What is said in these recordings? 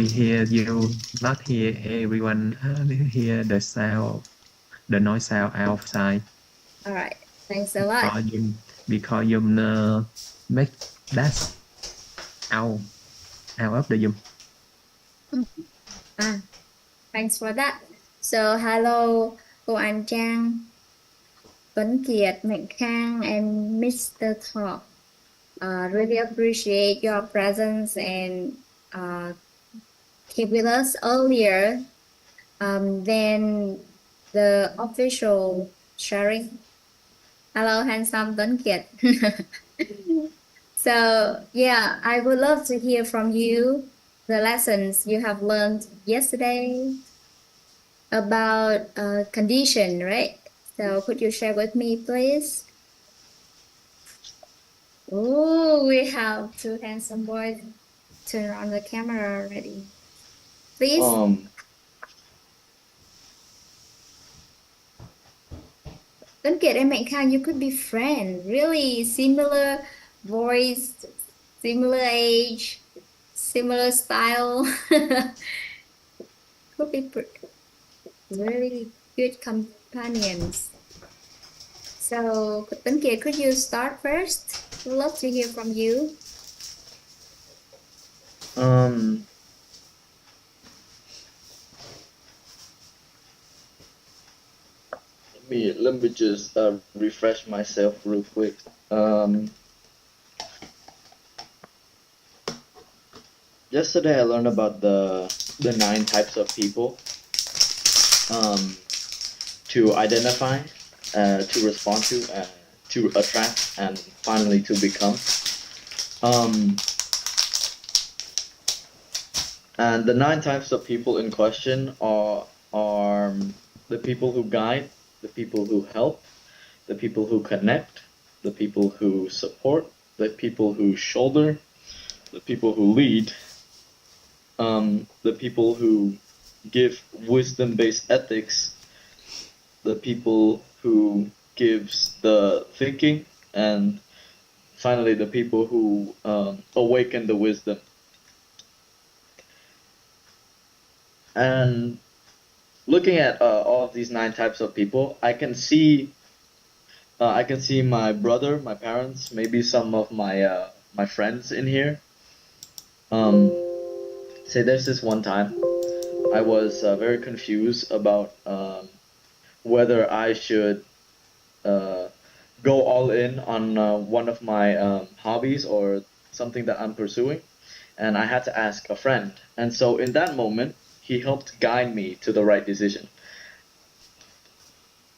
only hear you, not hear everyone. Hear the sound, the noise sound outside. All right. Thanks a lot. Because you make that out of the Zoom. Thanks for that. So hello, cô Anh Trang, Tuấn Kiệt, Mạnh Khang, and Mr. Thọ. Really appreciate your presence and keep with us earlier than the official sharing. Hello, handsome Tuấn Kiệt. So yeah, I would love to hear from you the lessons you have learned yesterday about condition, right? So could you share with me, please? Oh, we have two handsome boys. Turn on the camera already. Please. Tuấn Kiệt and Mạnh Khang, you could be friends. Really similar voice, similar age, similar style. Could be really good companions. So, Tuấn Kiệt, could you start first? We'd love to hear from you. Let me just refresh myself real quick. Yesterday I learned about the 9 types of people to identify, to respond to attract, and finally to become. And the 9 types of people in question are the people who guide, the people who help, the people who connect, the people who support, the people who shoulder, the people who lead, the people who give wisdom-based ethics, the people who gives the thinking, and finally the people who awaken the wisdom. And looking at all of these 9 types of people, I can see my brother, my parents, maybe some of my my friends in here. Say there's this one time I was very confused about whether I should go all in on one of my hobbies or something that I'm pursuing, and I had to ask a friend. And so in that moment, he helped guide me to the right decision.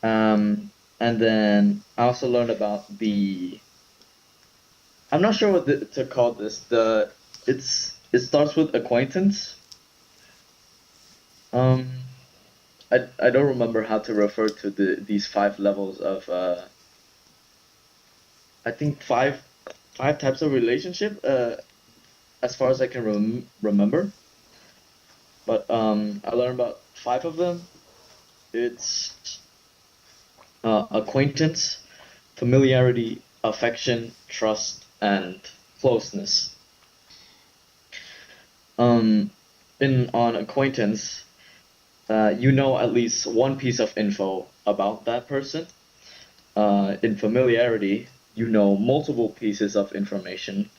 And then I also learned about I'm not sure what to call this. It starts with acquaintance. I don't remember how to refer to these 5 levels of I think five types of relationship as far as I can remember. But I learned about 5 of them. It's acquaintance, familiarity, affection, trust, and closeness. On acquaintance, you know at least one piece of info about that person. In familiarity, you know multiple pieces of information.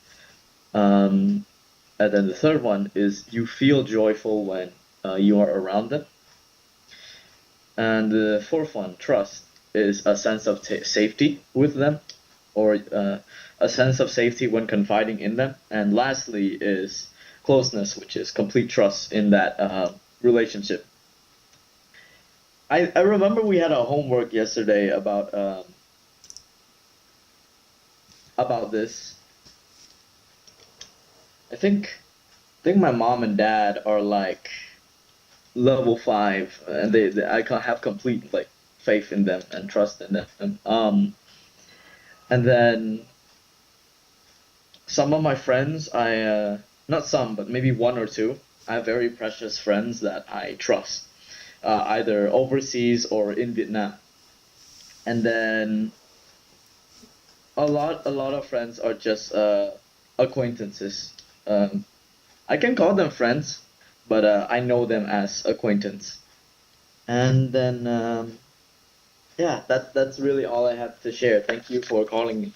And then the third one is you feel joyful when you are around them. And the fourth one, trust, is a sense of safety with them, or a sense of safety when confiding in them. And lastly is closeness, which is complete trust in that relationship. I remember we had a homework yesterday about this. I think my mom and dad are like level 5, and I can have complete like faith in them and trust in them. And then some of my friends, not some, but maybe 1 or 2, I have very precious friends that I trust, either overseas or in Vietnam. And then a lot of friends are just acquaintances. I can call them friends, but I know them as acquaintance. And then yeah, that's really all I have to share. Thank you for calling me.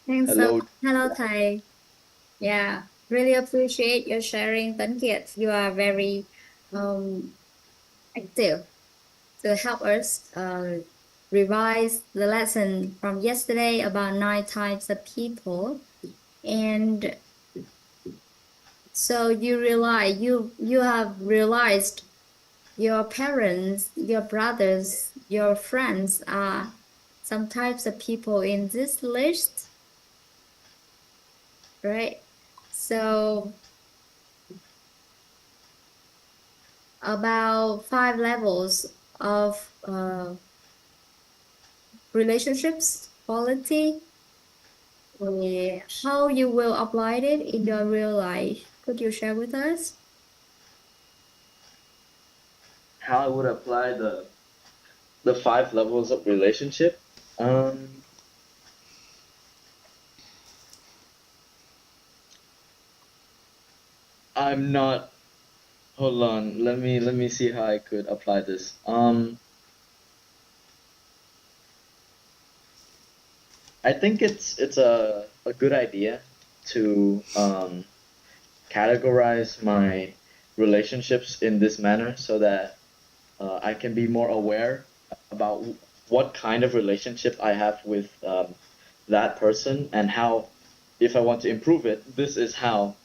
Thanks so Hello. much. Hello, Thầy. Yeah, really appreciate your sharing, Tấn Kiệt. You are very active to help us revise the lesson from yesterday about 9 types of people. And so you have realized your parents, your brothers, your friends are some types of people in this list, right? So about 5 levels of relationships quality, how you will apply it in your real life. Could you share with us? How I would apply the 5 levels of relationship. I'm not. Hold on. Let me see how I could apply this. I think it's a good idea to categorize my relationships in this manner so that I can be more aware about what kind of relationship I have with that person, and how, if I want to improve it, this is how,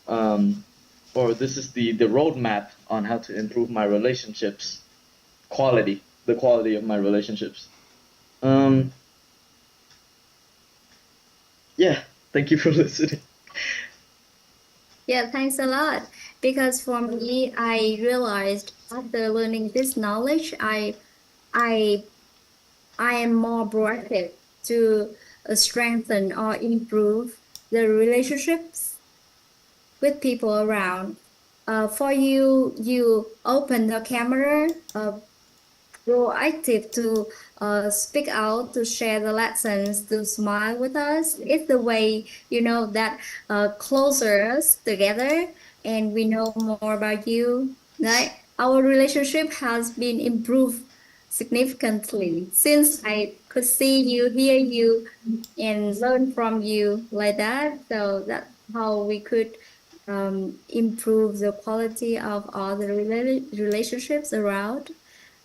or this is the roadmap on how to improve my relationships quality, the quality of my relationships. Yeah, thank you for listening. Yeah, thanks a lot. Because for me, I realized after learning this knowledge, I am more proactive to strengthen or improve the relationships with people around. For you, you open the camera, proactive to speak out, to share the lessons, to smile with us. It's the way, that closer us together and we know more about you. Right? Our relationship has been improved significantly since I could see you, hear you, and learn from you like that. So that's how we could improve the quality of all the relationships around.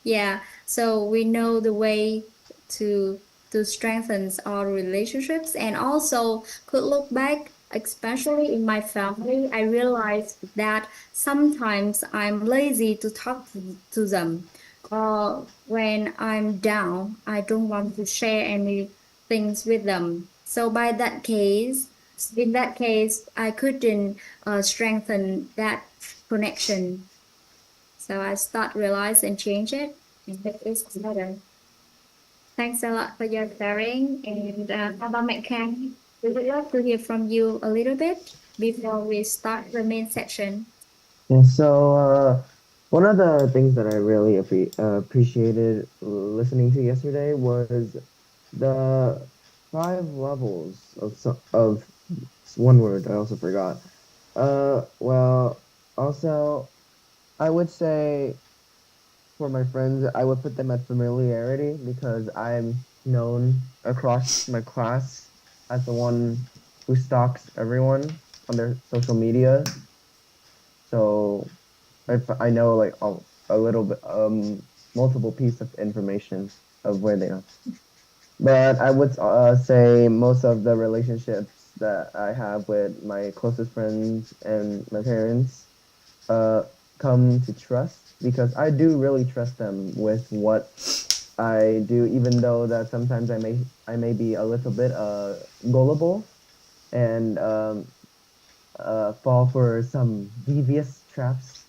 Yeah, so we know the way to strengthen our relationships, and also could look back, especially in my family. I realized that sometimes I'm lazy to talk to them. When I'm down, I don't want to share any things with them. So in that case, I couldn't strengthen that connection. So I start realize and change it and make it better. Thanks a lot for your sharing. And how about McCann? We would love to hear from you a little bit before we start the main section. Yeah, so one of the things that I really appreciated listening to yesterday was the 5 levels of one word. I also forgot. Well, also I would say for my friends, I would put them at familiarity because I'm known across my class as the one who stalks everyone on their social media. So if I know like a little bit, multiple piece of information of where they are. But I would say most of the relationships that I have with my closest friends and my parents uh, come to trust because I do really trust them with what I do, even though that sometimes I may be a little bit gullible and fall for some devious traps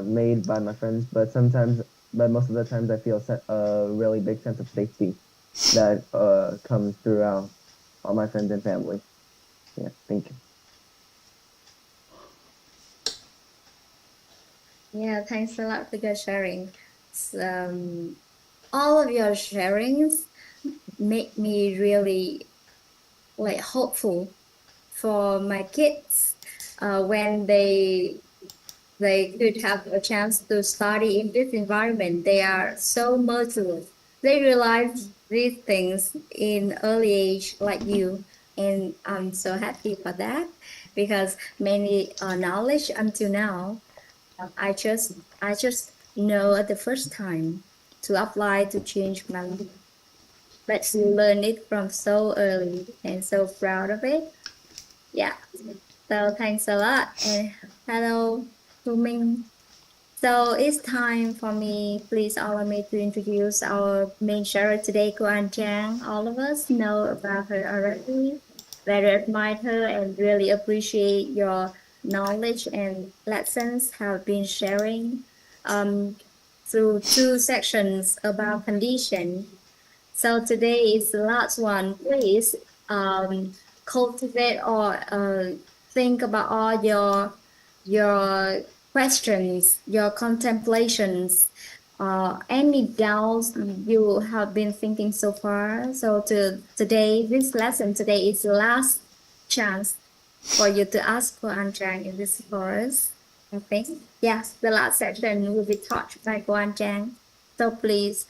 made by my friends, but most of the times I feel a really big sense of safety that comes throughout all my friends and family. Yeah, thank you. Yeah, thanks a lot for your sharing. All of your sharings make me really like hopeful for my kids when they could have a chance to study in this environment, they are so motivated. They realize these things in early age like you, and I'm so happy for that because many knowledge until now, I just know at the first time to apply to change my life. But you learn it from so early and so proud of it. Yeah. So thanks a lot and hello, Ming. So it's time for me. Please allow me to introduce our main sharer today, Trang. All of us know about her already. Very admire her and really appreciate your knowledge and lessons have been sharing through 2 sections about condition. So today is the last one. Please cultivate or think about all your questions, your contemplations, any doubts you have been thinking so far. So this lesson today is the last chance for you to ask for Trang in this course. I think yes, the last section will be taught by Trang. So please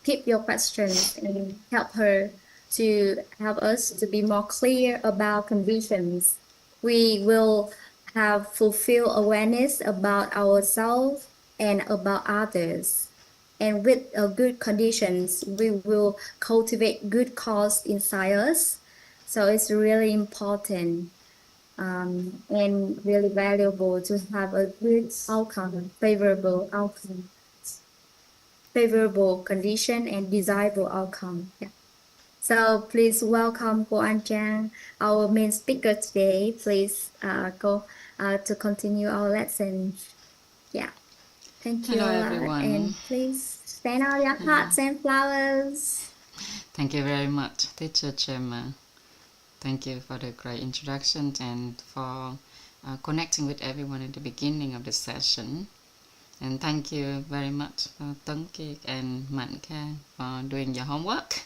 keep your questions and help her to help us to be more clear about conditions. We will have fulfill awareness about ourselves and about others. And with good conditions, we will cultivate good cause inside us. So it's really important and really valuable to have a good outcome, favorable condition and desirable outcome. Yeah. So please welcome Trang, our main speaker today. Please go to continue our lesson. Yeah. Thank you Hello a lot. everyone. And please send out your hearts and flowers. Thank you very much, Teacher Gemma. Thank you for the great introduction and for connecting with everyone at the beginning of the session. And thank you very much for Tuấn Kiệt and Mạnh Khang for doing your homework.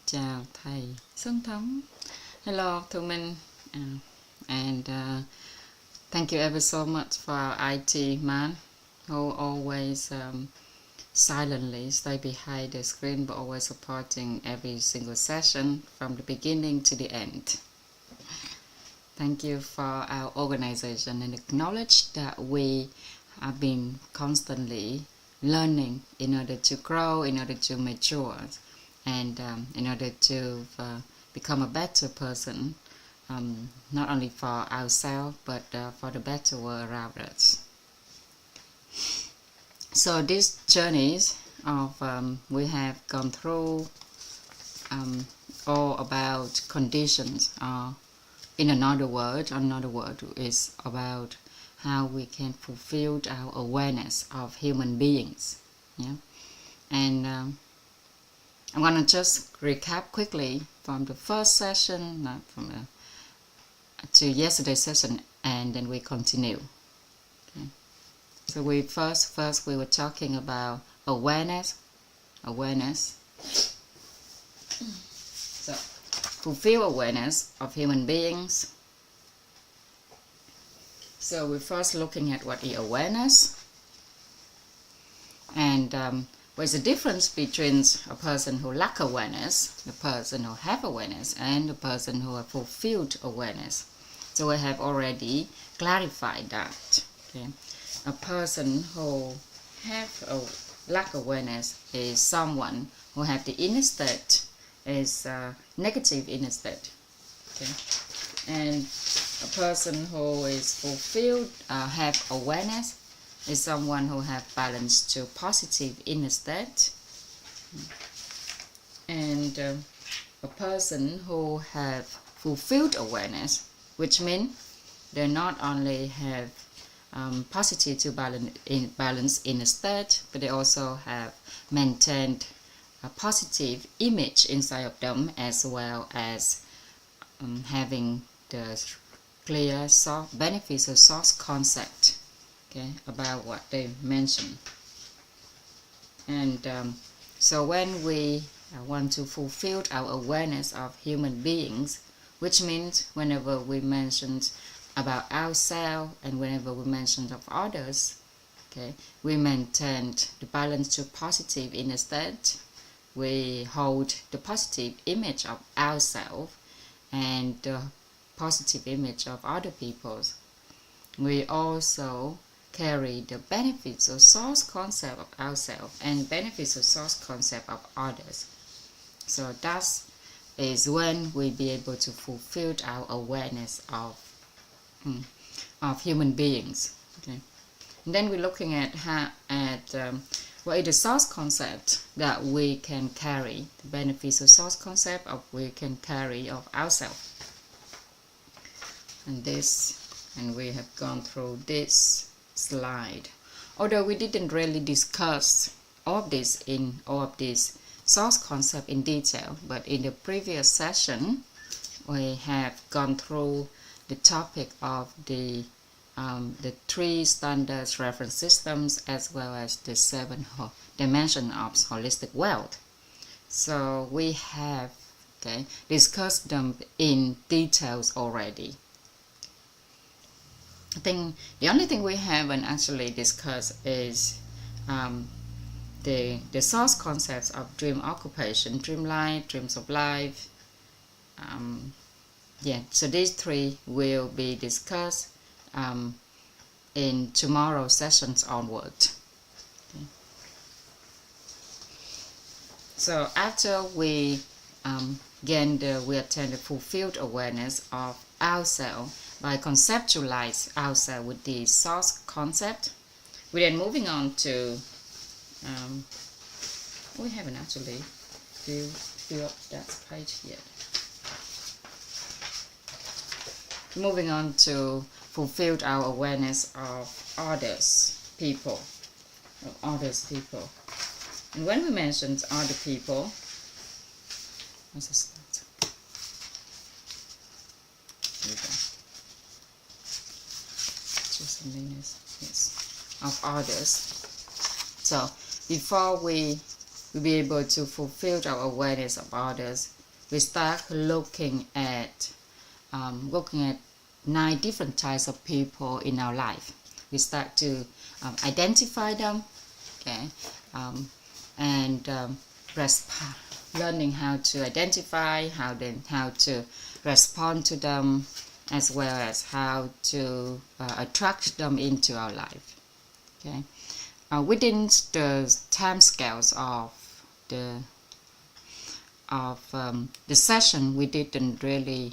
Chào thầy Xuân Thống. Hello to Minh. And thank you ever so much for our IT man who always silently stay behind the screen but always supporting every single session from the beginning to the end. Thank you for our organization and acknowledge that we have been constantly learning in order to grow, in order to mature, and in order to become a better person, not only for ourselves but for the better world around us. So these journeys of we have gone through all about conditions. In another word is about how we can fulfill our awareness of human beings. Yeah, and I'm gonna just recap quickly from the first session, to yesterday's session, and then we continue. Okay. So we first we were talking about awareness. So fulfill awareness of human beings. So we're first looking at what is awareness, and what's the difference between a person who lack awareness, the person who have awareness, and the person who have fulfilled awareness. So we have already clarified that. Okay. A person who have a lack awareness is someone who have the inner state is negative inner state. Okay. And a person who is fulfilled, have awareness, is someone who have balance to positive inner state. And a person who have fulfilled awareness, which means they not only have positive to balance inner state, but they also have maintained a positive image inside of them, as well as having the clear beneficial source concept, okay, about what they mentioned. And so when we want to fulfill our awareness of human beings, which means whenever we mention about ourselves and whenever we mention of others, okay, we maintain the balance to positive inner state. We hold the positive image of ourselves and the positive image of other people. We also carry the benefits or source concept of ourselves and benefits or source concept of others. So that is when we be able to fulfill our awareness of human beings. Okay. And then we're looking at what is the source concept that we can carry, the benefits or source concept of we can carry of ourselves. And we have gone through this slide. Although we didn't really discuss all of this source concept in detail, but in the previous session we have gone through the topic of the 3 standards reference systems as well as the 7 dimensions of holistic wealth. So we have discussed them in details already. I think the only thing we haven't actually discussed is the source concepts of dream occupation, dream life, dreams of life. So these 3 will be discussed in tomorrow's sessions onward. Okay. So after we attain the fulfilled awareness of ourselves by conceptualize ourselves with the source concept, we're then moving on to we haven't actually filled up that page yet. Moving on to fulfilled our awareness of others people. And when we mentioned other people, let's just start. Here we go. Just a minute. Yes, of others. So before we be able to fulfill our awareness of others, we start looking at 9 different types of people in our life. We start to identify them, okay, learning how to identify, how to respond to them, as well as how to attract them into our life. Okay, within the time scales of the session, we didn't really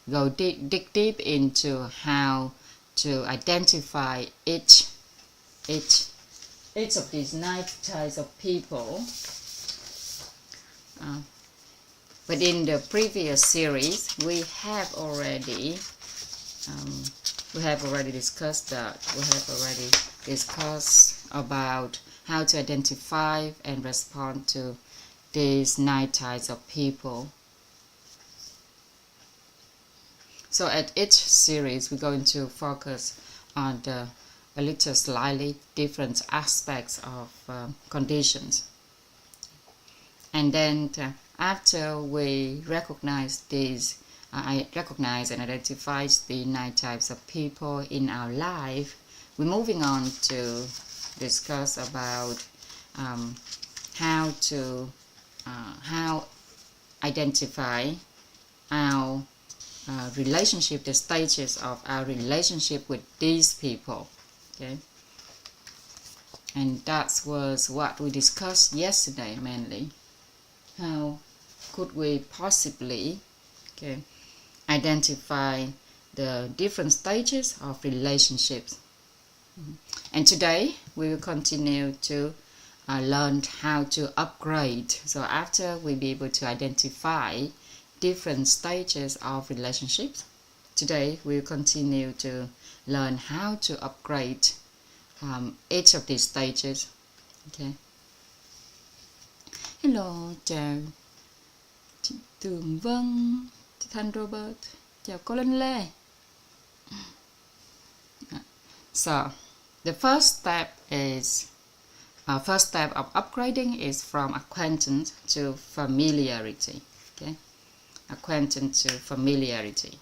go dig deep into how to identify each of these 9 types of people. But in the previous series, we have already discussed that. We have already discussed about how to identify and respond to these 9 types of people. So at each series, we're going to focus on a little slightly different aspects of conditions. And then after we recognize and identify the 9 types of people in our life, we're moving on to discuss about how identify our relationship, the stages of our relationship with these people. Okay, and that was what we discussed yesterday mainly. How could we possibly identify the different stages of relationships? And today we will continue to learn how to upgrade. So after we be able to identify different stages of relationships, today we will continue to learn how to upgrade each of these stages. Okay. Hello, chào chị Tường Vân, chị Thanh Robert, chào cô Linh Lê. So the first step of upgrading is from acquaintance to familiarity. Okay, acquaintance to familiarity.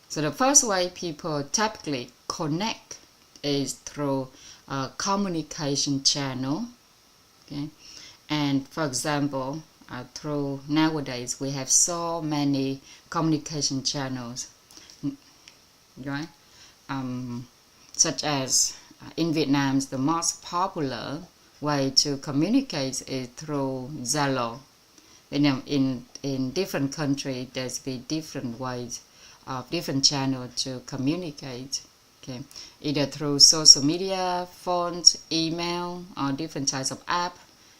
So the first way people typically connect is through a communication channel. Okay, and for example, through nowadays we have so many communication channels, right? Such as in Vietnam, the most popular way to communicate is through Zalo. In different countries, there's be different ways of different channels to communicate. Okay, either through social media, phones, email, or different types of app.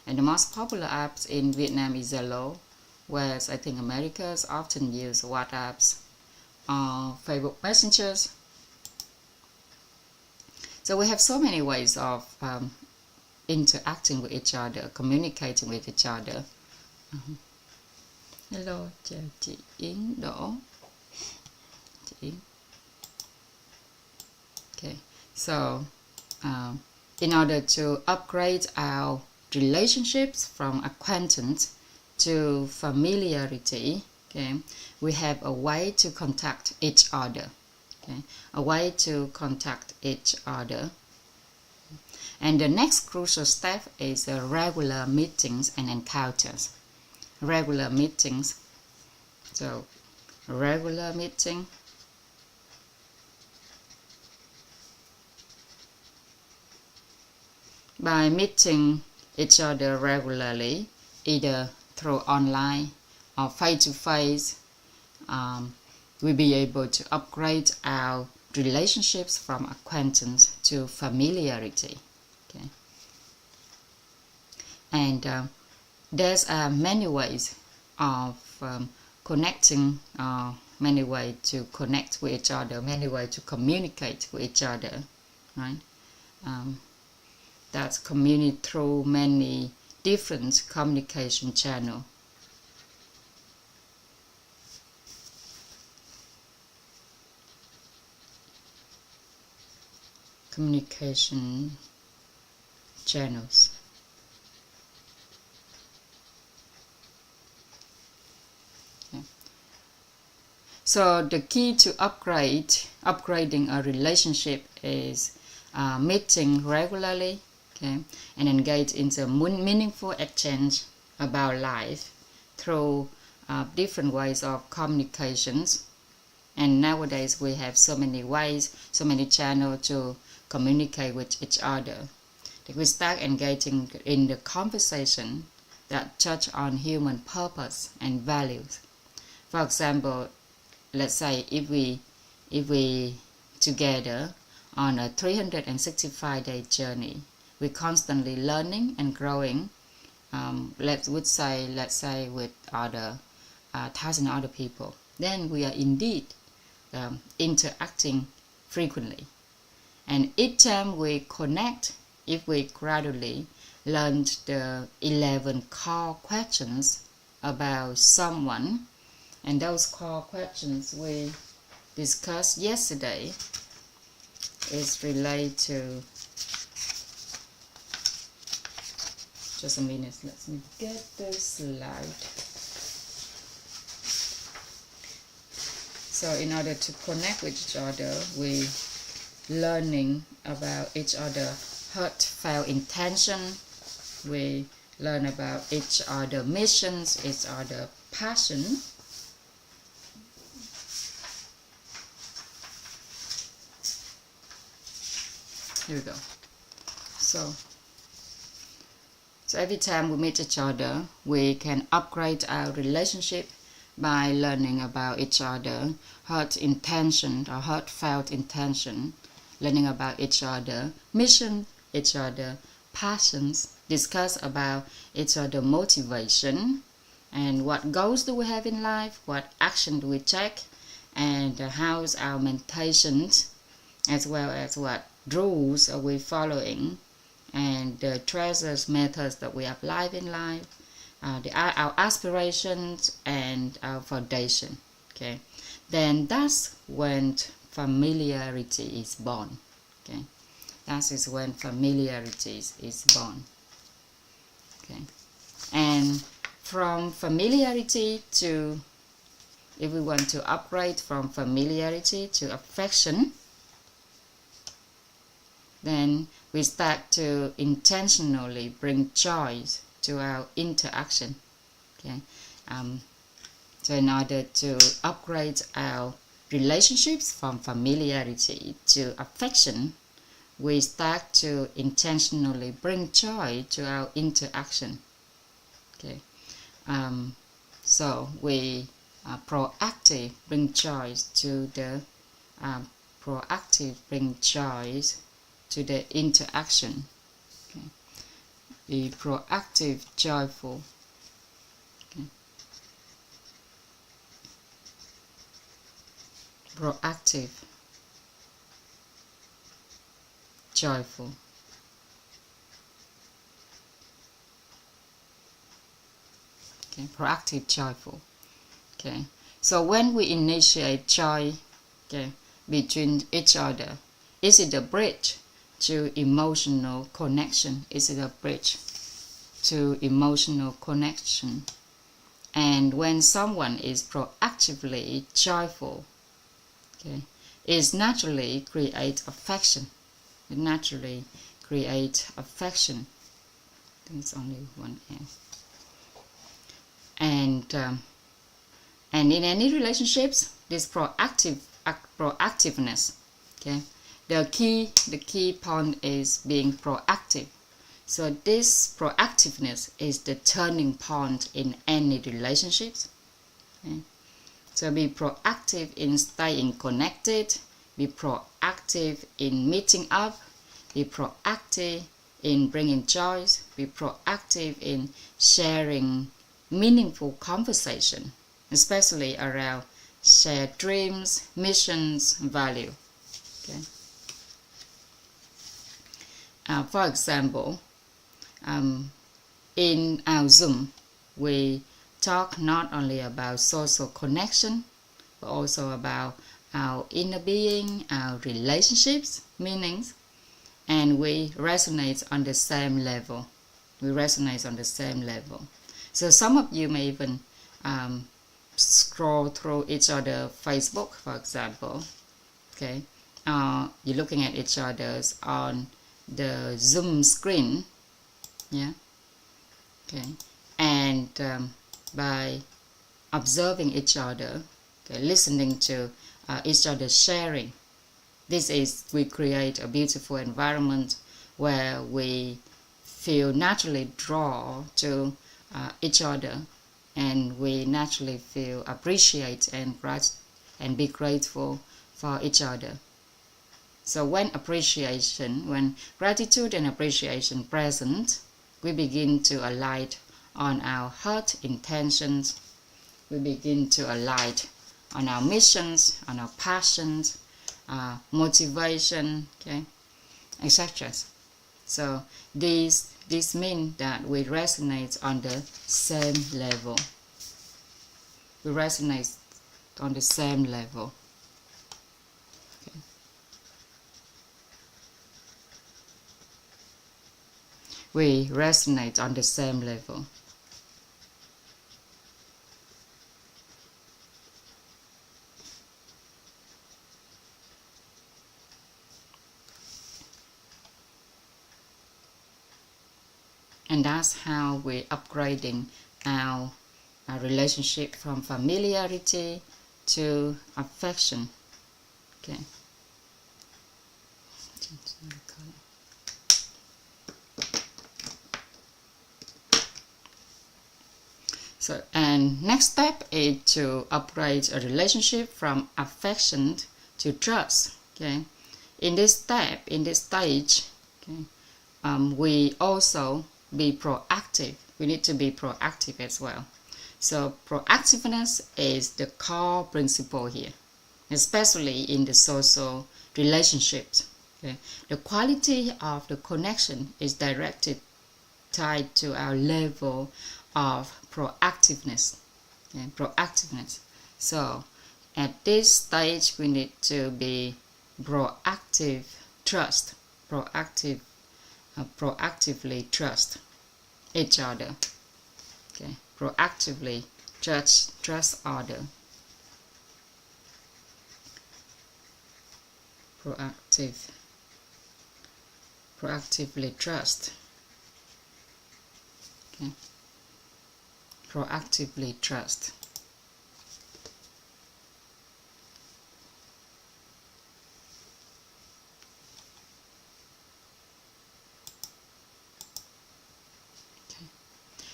And the most popular apps in Vietnam is Zalo, whereas I think Americans often use WhatsApps or Facebook messengers. So we have so many ways of interacting with each other, communicating with each other. Hello, chào chị Yến Đỗ. Chị Yến. Okay, so in order to upgrade our relationships from acquaintance to familiarity, okay, we have a way to contact each other. Okay, a way to contact each other. And the next crucial step is regular meetings and encounters. Regular meetings. So, regular meeting. By meeting each other regularly, either through online or face-to-face, we'll be able to upgrade our relationships from acquaintance to familiarity. Okay, and there's many ways of connecting, many ways to connect with each other, many ways to communicate with each other, right? That's communicate through many different communication channels. Communication channels. Okay. So the key to upgrading a relationship is meeting regularly, okay, and engage in the meaningful exchange about life through different ways of communications. And nowadays we have so many ways, so many channels to communicate with each other. We start engaging in the conversation that touch on human purpose and values. For example, let's say if we together on a 365-day journey, we're constantly learning and growing. Let's say with other 1,000 other people, then we are indeed interacting frequently. And each time we connect, if we gradually learn the 11 core questions about someone, and those core questions we discussed yesterday is related to, just a minute, let me get the slide. So in order to connect with each other, we learning about each other heartfelt intention. We learn about each other missions, each other passion. Here we go. So every time we meet each other, we can upgrade our relationship by learning about each other, heartfelt intention, learning about each other mission, each other passions, discuss about each other motivation, and what goals do we have in life, what action do we take, and how's our meditations, as well as what rules are we following, and the treasures methods that we apply in life, our aspirations and our foundation. Okay, then that's when familiarity is born. Okay, that is when familiarity is born. Okay, And from familiarity to, if we want to upgrade from familiarity to affection, then we start to intentionally bring joy to our interaction. Okay, so in order to upgrade our relationships from familiarity to affection, we start to intentionally bring joy to our interaction. Okay, so we proactive bring joy to the interaction. Okay, be proactive, joyful. Okay. Proactive, joyful. Okay, proactive, joyful. Okay, so when we initiate joy, okay, between each other, is it a bridge to emotional connection? Is it a bridge to emotional connection? And when someone is proactively joyful, okay, it naturally create affection. It naturally create affection. I think it's only one L. And in any relationships, this proactiveness, okay, the key point is being proactive. So this proactiveness is the turning point in any relationships. Okay? So be proactive in staying connected, be proactive in meeting up, be proactive in bringing joy, be proactive in sharing meaningful conversation, especially around shared dreams, missions, value. Okay. For example, in our Zoom, we talk not only about social connection, but also about our inner being, our relationships, meanings, and we resonate on the same level. So some of you may even scroll through each other Facebook, for example. Okay, you're looking at each other's on the Zoom screen, yeah. Okay, and by observing each other, okay, listening to each other sharing, we create a beautiful environment where we feel naturally drawn to each other, and we naturally feel appreciate and be grateful for each other. So when gratitude and appreciation present, we begin to align on our heart intentions. We begin to align on our missions, on our passions, motivation, okay, etc. So these mean that we resonate on the same level. We resonate on the same level. Okay. We resonate on the same level. And that's how we're upgrading our relationship from familiarity to affection. Okay. So, and next step is to upgrade a relationship from affection to trust. Okay. In this stage, okay, we also be proactive. We need to be proactive as well. So proactiveness is the core principle here, especially in the social relationships. Okay? The quality of the connection is tied to our level of proactiveness. Okay? Proactiveness. So at this stage, we need to be proactive, proactively trust each other. Okay, proactively trust other. Proactively trust. Okay, proactively trust.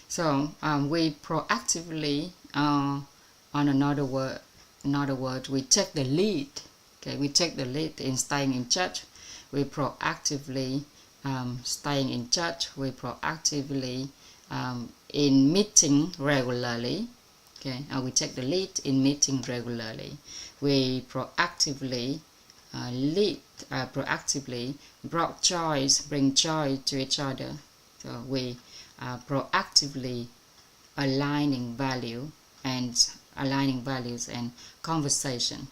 So we proactively, on another word, we take the lead. Okay, we take the lead in staying in touch. We proactively staying in touch. We proactively in meeting regularly. Okay, we take the lead in meeting regularly. We proactively proactively bring joy to each other. So we proactively aligning values and conversation.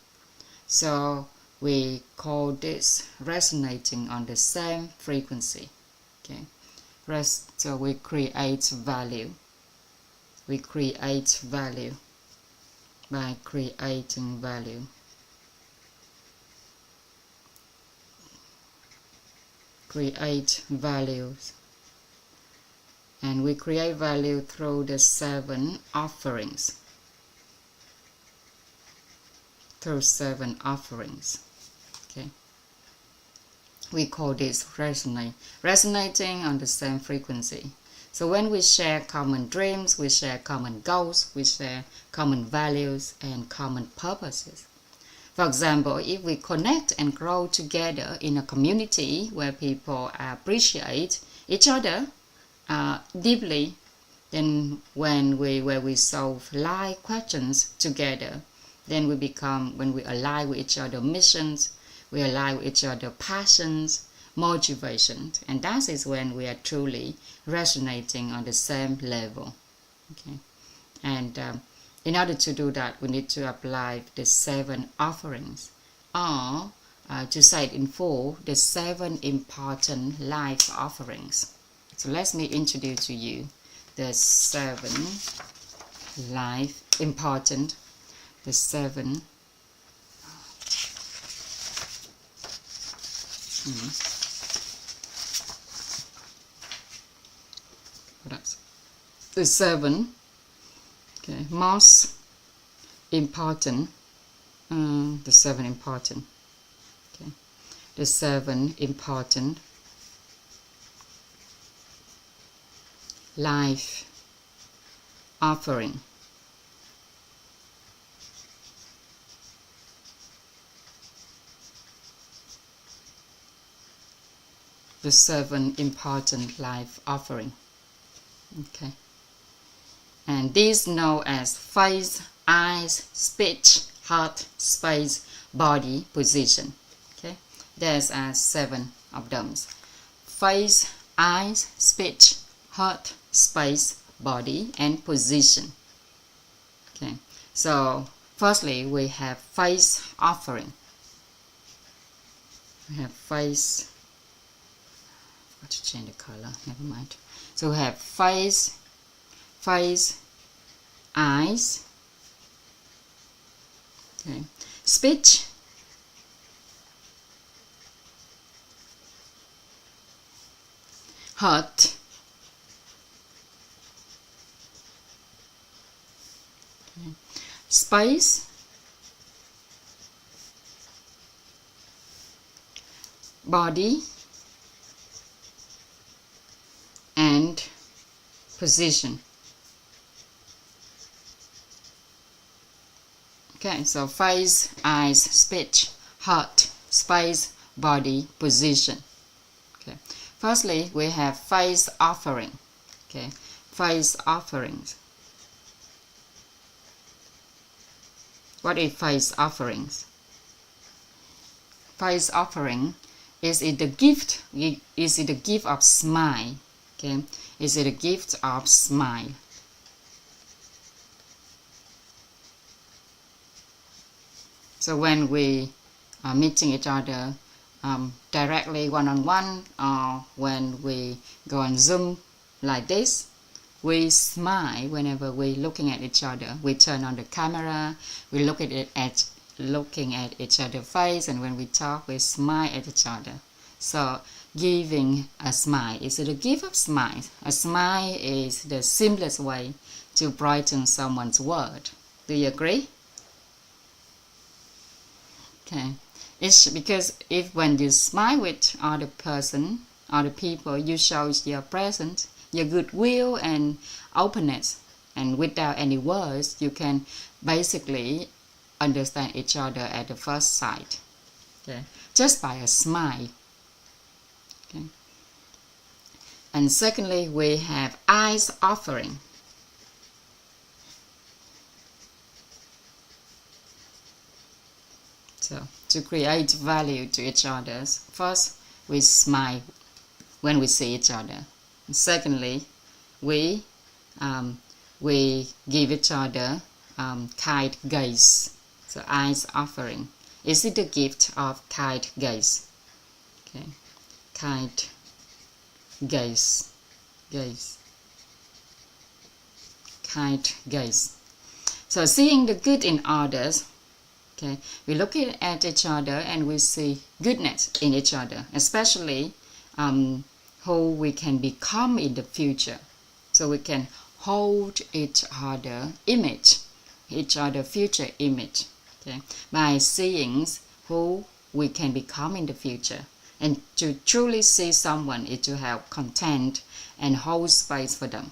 So we call this resonating on the same frequency. Okay, so we create value. We create value by creating value. Create values. And we create value through the 7 offerings. Through 7 offerings. Okay. We call this resonating on the same frequency. So when we share common dreams, we share common goals, we share common values and common purposes. For example, if we connect and grow together in a community where people appreciate each other deeply, then where we solve life questions together, then when we align with each other missions, we align with each other passions, motivations, and that is when we are truly resonating on the same level. Okay, and in order to do that, we need to apply the 7 offerings, or to say it in full, the 7 important life offerings. So let me introduce to you the 7 life important, the 7 the 7 most important, the 7 important, okay, the 7 important life offering. The 7 important life offering. Okay. And these known as face, eyes, speech, heart, space, body, position. Okay. There's 7 of them. Face, eyes, speech, heart, space, body, and position. Okay. So firstly, we have face offering. We have face. I forgot to change the color. Never mind. So we have face, eyes. Okay. Speech. Heart. Okay. Space. Body. And position. Okay, so face, eyes, speech, heart, space, body, position. Okay. Firstly, we have face offering. Okay, face offerings. What is face offerings? Face offering is it the gift? Is it the gift of smile? Okay, is it a gift of smile? So when we are meeting each other directly one-on-one, or when we go on Zoom like this, we smile whenever we're looking at each other. We turn on the camera, we look at it looking at each other's face, and when we talk, we smile at each other. So giving a smile is the gift of smile. A smile is the simplest way to brighten someone's world. Do you agree? Okay. It's because if when you smile with other people, you show your presence, your goodwill and openness, and without any words, you can basically understand each other at the first sight. Okay. Just by a smile. Okay. And secondly, we have eyes offering. So to create value to each other, first we smile when we see each other. And secondly, we give each other kind gaze. So eyes offering. Is it the gift of kind gaze? Okay, kind gaze, kind gaze. So seeing the good in others. Okay, we look at each other and we see goodness in each other, especially who we can become in the future. So we can hold each other image, each other future image, okay, by seeing who we can become in the future. And to truly see someone is to have content and hold space for them.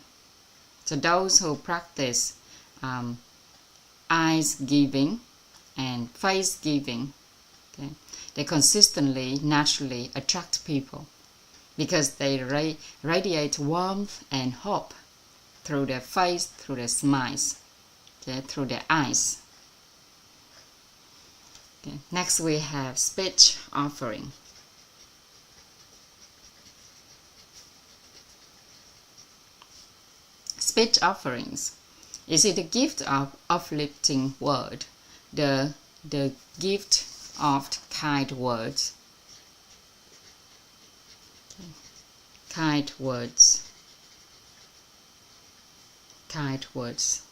So those who practice eyes giving and face giving, okay, they consistently, naturally attract people because they radiate warmth and hope through their face, through their smiles, okay, through their eyes. Okay. Next we have speech offering. Speech offerings. Is it the gift of uplifting word? The gift of kind words. Okay. Kind words. Kind words.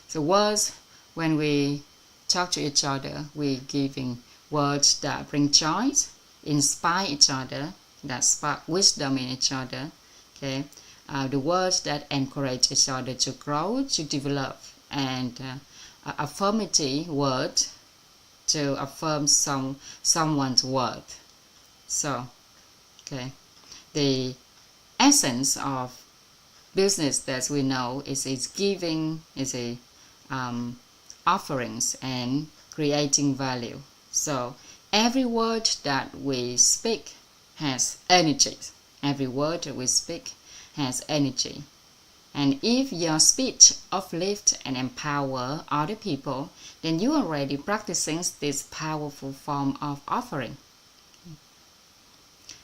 So words, when we talk to each other, we're giving words that bring joy, inspire each other, that spark wisdom in each other. Okay, the words that encourage each other to grow, to develop, and affirmative word to affirm someone's worth. So, okay, the essence of business that we know is giving, is a offerings and creating value. So every word that we speak has energy. Every word that we speak has energy. And if your speech uplifts and empower other people, then you are already practicing this powerful form of offering.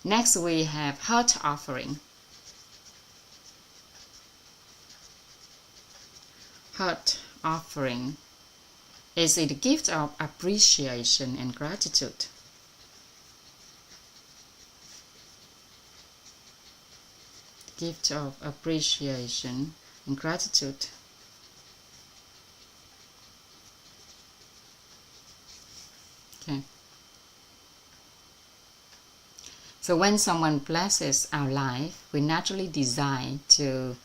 Next we have heart offering. Heart offering is a gift of appreciation and gratitude. Gift of appreciation and gratitude. Okay. So when someone blesses our life, we naturally desire to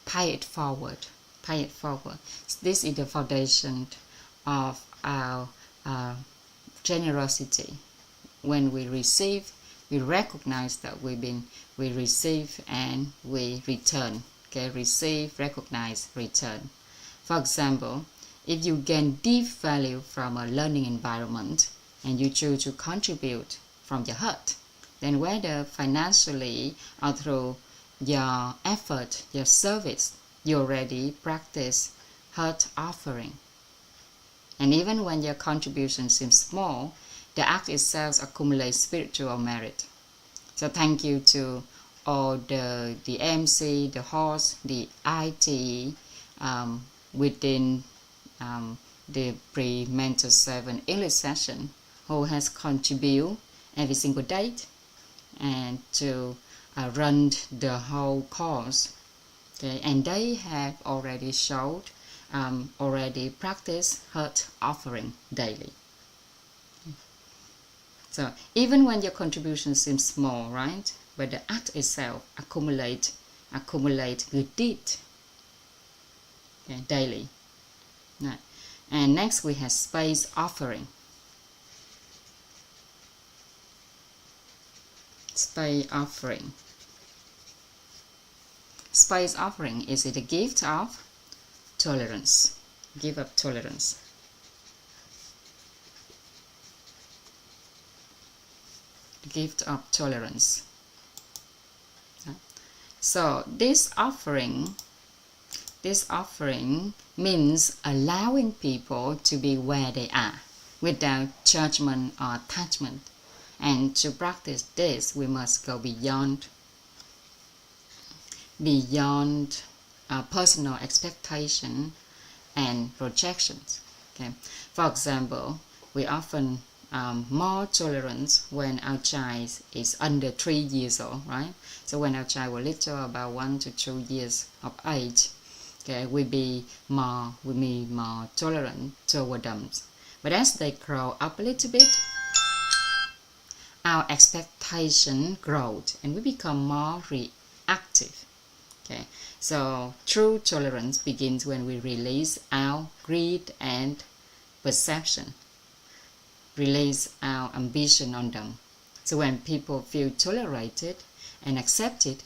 pay it forward. Pay it forward. This is the foundation of our generosity. When we receive, we recognize that we receive and we return. Okay, receive, recognize, return. For example, if you gain deep value from a learning environment and you choose to contribute from your heart, then whether financially or through your effort, your service, you already practice heart offering. And even when your contribution seems small, the act itself accumulates spiritual merit. So thank you to all the MC, the host, the IT within the PreMentor 7 English session who has contributed every single day and to run the whole course. Okay, and they have already showed, already practiced heart offering daily. So even when your contribution seems small, right? But the act itself accumulate good deed, okay, daily. Right. And next we have space offering. Space offering. Space offering is the gift of tolerance. Give up tolerance. The gift of tolerance. So this offering means allowing people to be where they are without judgment or attachment. And to practice this, we must go beyond personal expectation and projections. Okay. For example, we often more tolerance when our child is under 3 years old, right? So when our child was little, about 1 to 2 years of age, okay, we be more tolerant toward them. But as they grow up a little bit, our expectation grows and we become more reactive. Okay, so true tolerance begins when we release our greed and perception, release our ambition on them. So when people feel tolerated and accepted,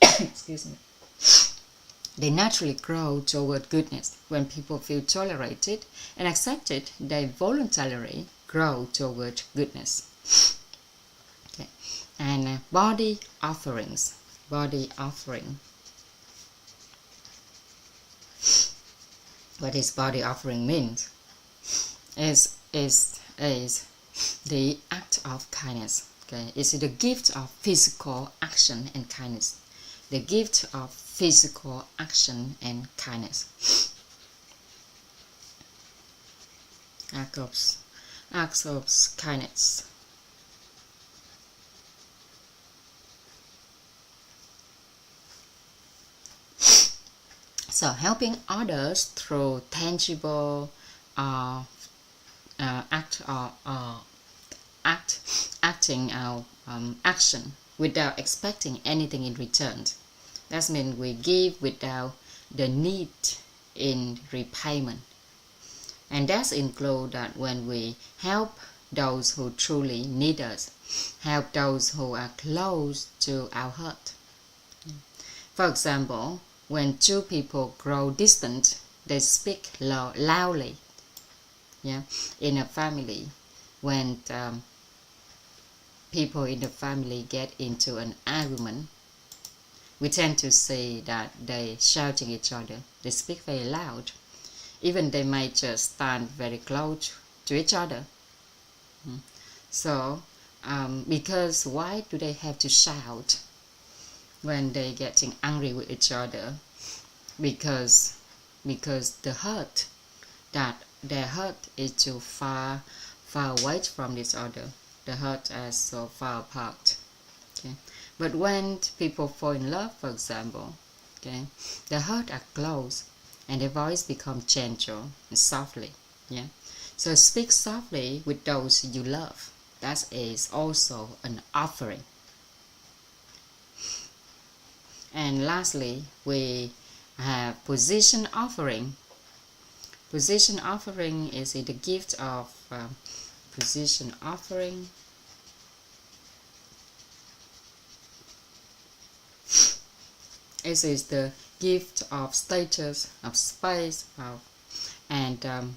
excuse me, they naturally grow toward goodness. When people feel tolerated and accepted, they voluntarily grow toward goodness. Okay, and body offerings. Body offering. What is body offering means? Is the act of kindness. Okay, it's the gift of physical action and kindness. The gift of physical action and kindness. Acts of kindness. So helping others through tangible action without expecting anything in return. That means we give without the need in repayment. And that includes that when we help those who truly need us, help those who are close to our heart. For example, when two people grow distant, they speak loudly. Yeah, in a family, when people in the family get into an argument, we tend to see that they shouting each other. They speak very loud. Even they might just stand very close to each other. So, because why do they have to shout when they getting angry with each other? Because the hurt, that their hurt is too far away from each other. The hurt is so far apart. Okay, but when people fall in love, for example, okay, the hurt are close and the voice becomes gentle and softly. Yeah, so speak softly with those you love. That is also an offering. And lastly, we have position offering. Position offering is the gift of position offering. It is the gift of status, of space, and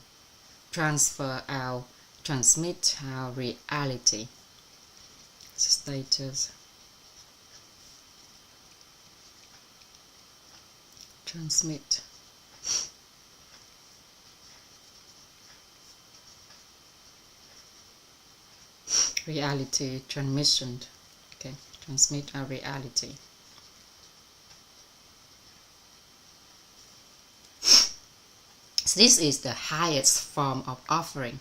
transmit our reality. Status, transmit. Reality transmission. Okay, transmit our reality. So this is the highest form of offering.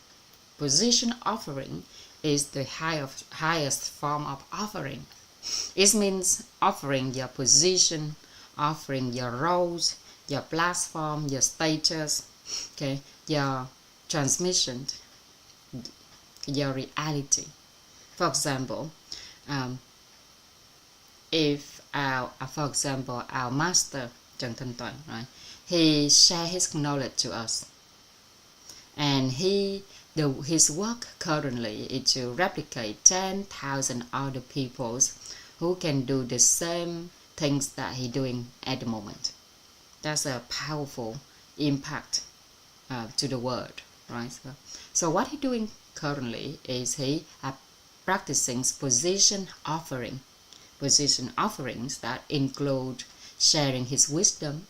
Position offering is the highest form of offering. It means offering your position, offering your roles, your platform, your status, okay, your transmission, your reality. For example, if our master Trần Thanh Toàn, right, he shared his knowledge to us, and his work currently is to replicate 10,000 other people who can do the same things that he's doing at the moment. That's a powerful impact to the world, right? So what he's doing currently is he practicing position offerings that include sharing his wisdom.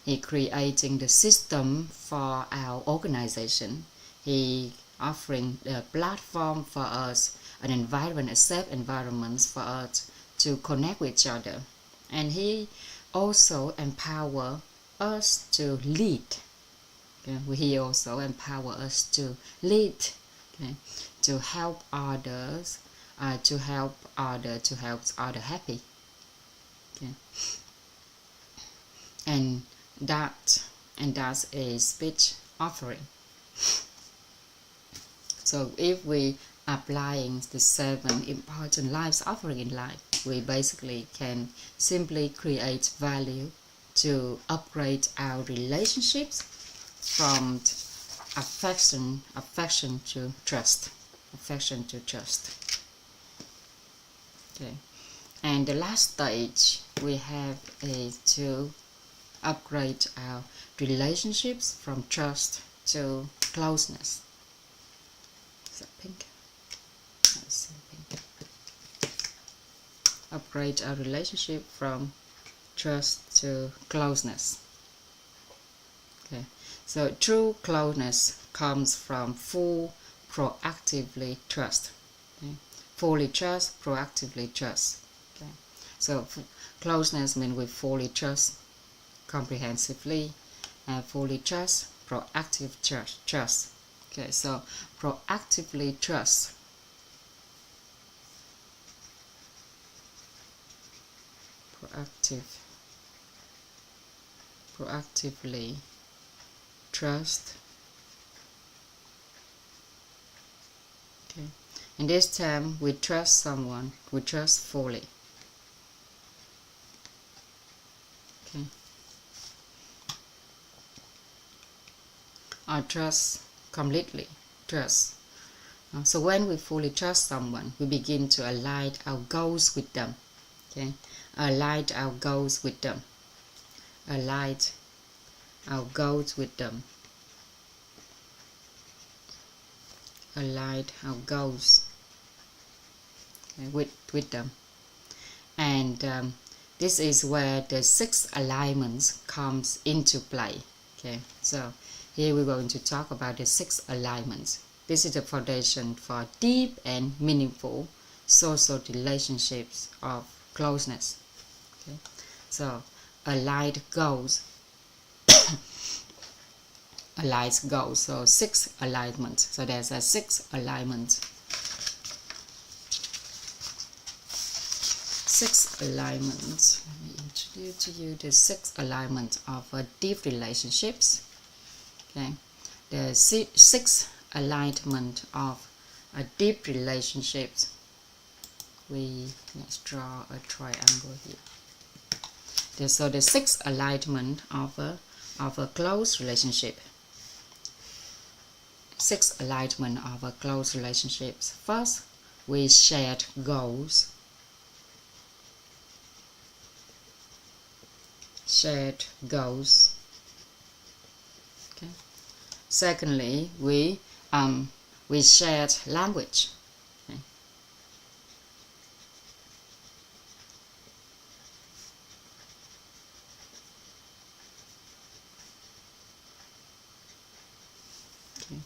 He creating the system for our organization. He offering the platform for us, an environment, a safe environment for us to connect with each other. And he also empower us to lead. Okay? He also empower us to lead, okay? To help others, to help others happy. Okay? And that's a speech offering. So if we applying the 7 important lives offering in life, we basically can simply create value to upgrade our relationships from affection to trust. Okay. And the last stage we have is to upgrade our relationships from trust to closeness. Is that pink? Let's see, pink. Upgrade our relationship from trust to closeness. Okay. So true closeness comes from full proactively trust. Okay. Fully trust, proactively trust. Okay. So closeness means we fully trust comprehensively, and fully trust, proactive trust. Okay, so proactively trust. Proactively trust. Okay, and this time we trust someone, we trust fully. Okay. Or trust completely. Trust. So when we fully trust someone, we begin to align our goals with them. Okay, align our goals with them. Align our goals with them. Align our goals, okay, with them. And this is where the 6 alignments comes into play. Okay, so here we're going to talk about the 6 alignments. This is the foundation for deep and meaningful social relationships of closeness. Okay, so aligned goals. Aligned goals. So 6 alignments. So there's a 6 alignments. 6 alignments. Let me introduce to you the 6 alignments of deep relationships. Okay, the 6 alignment of deep relationships. Let's draw a triangle here. So the 6 alignment of a close relationship. 6 alignment of a close relationships. First, we shared goals. Shared goals. Okay. Secondly, we shared language. Okay. Okay.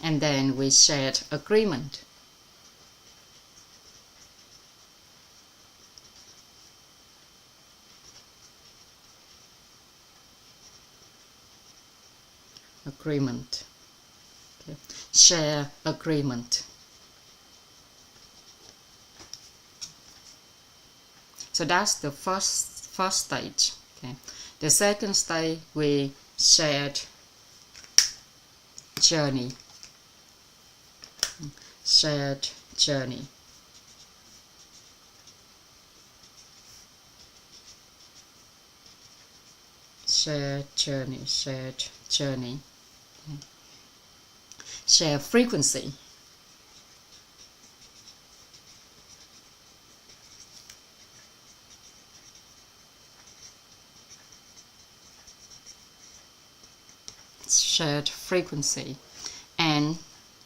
And then we shared agreement. Agreement. Okay. Share agreement. So that's the first stage. Okay. The second stage, we shared journey. Shared journey. Shared journey. Shared journey. Okay. Share frequency. Shared frequency and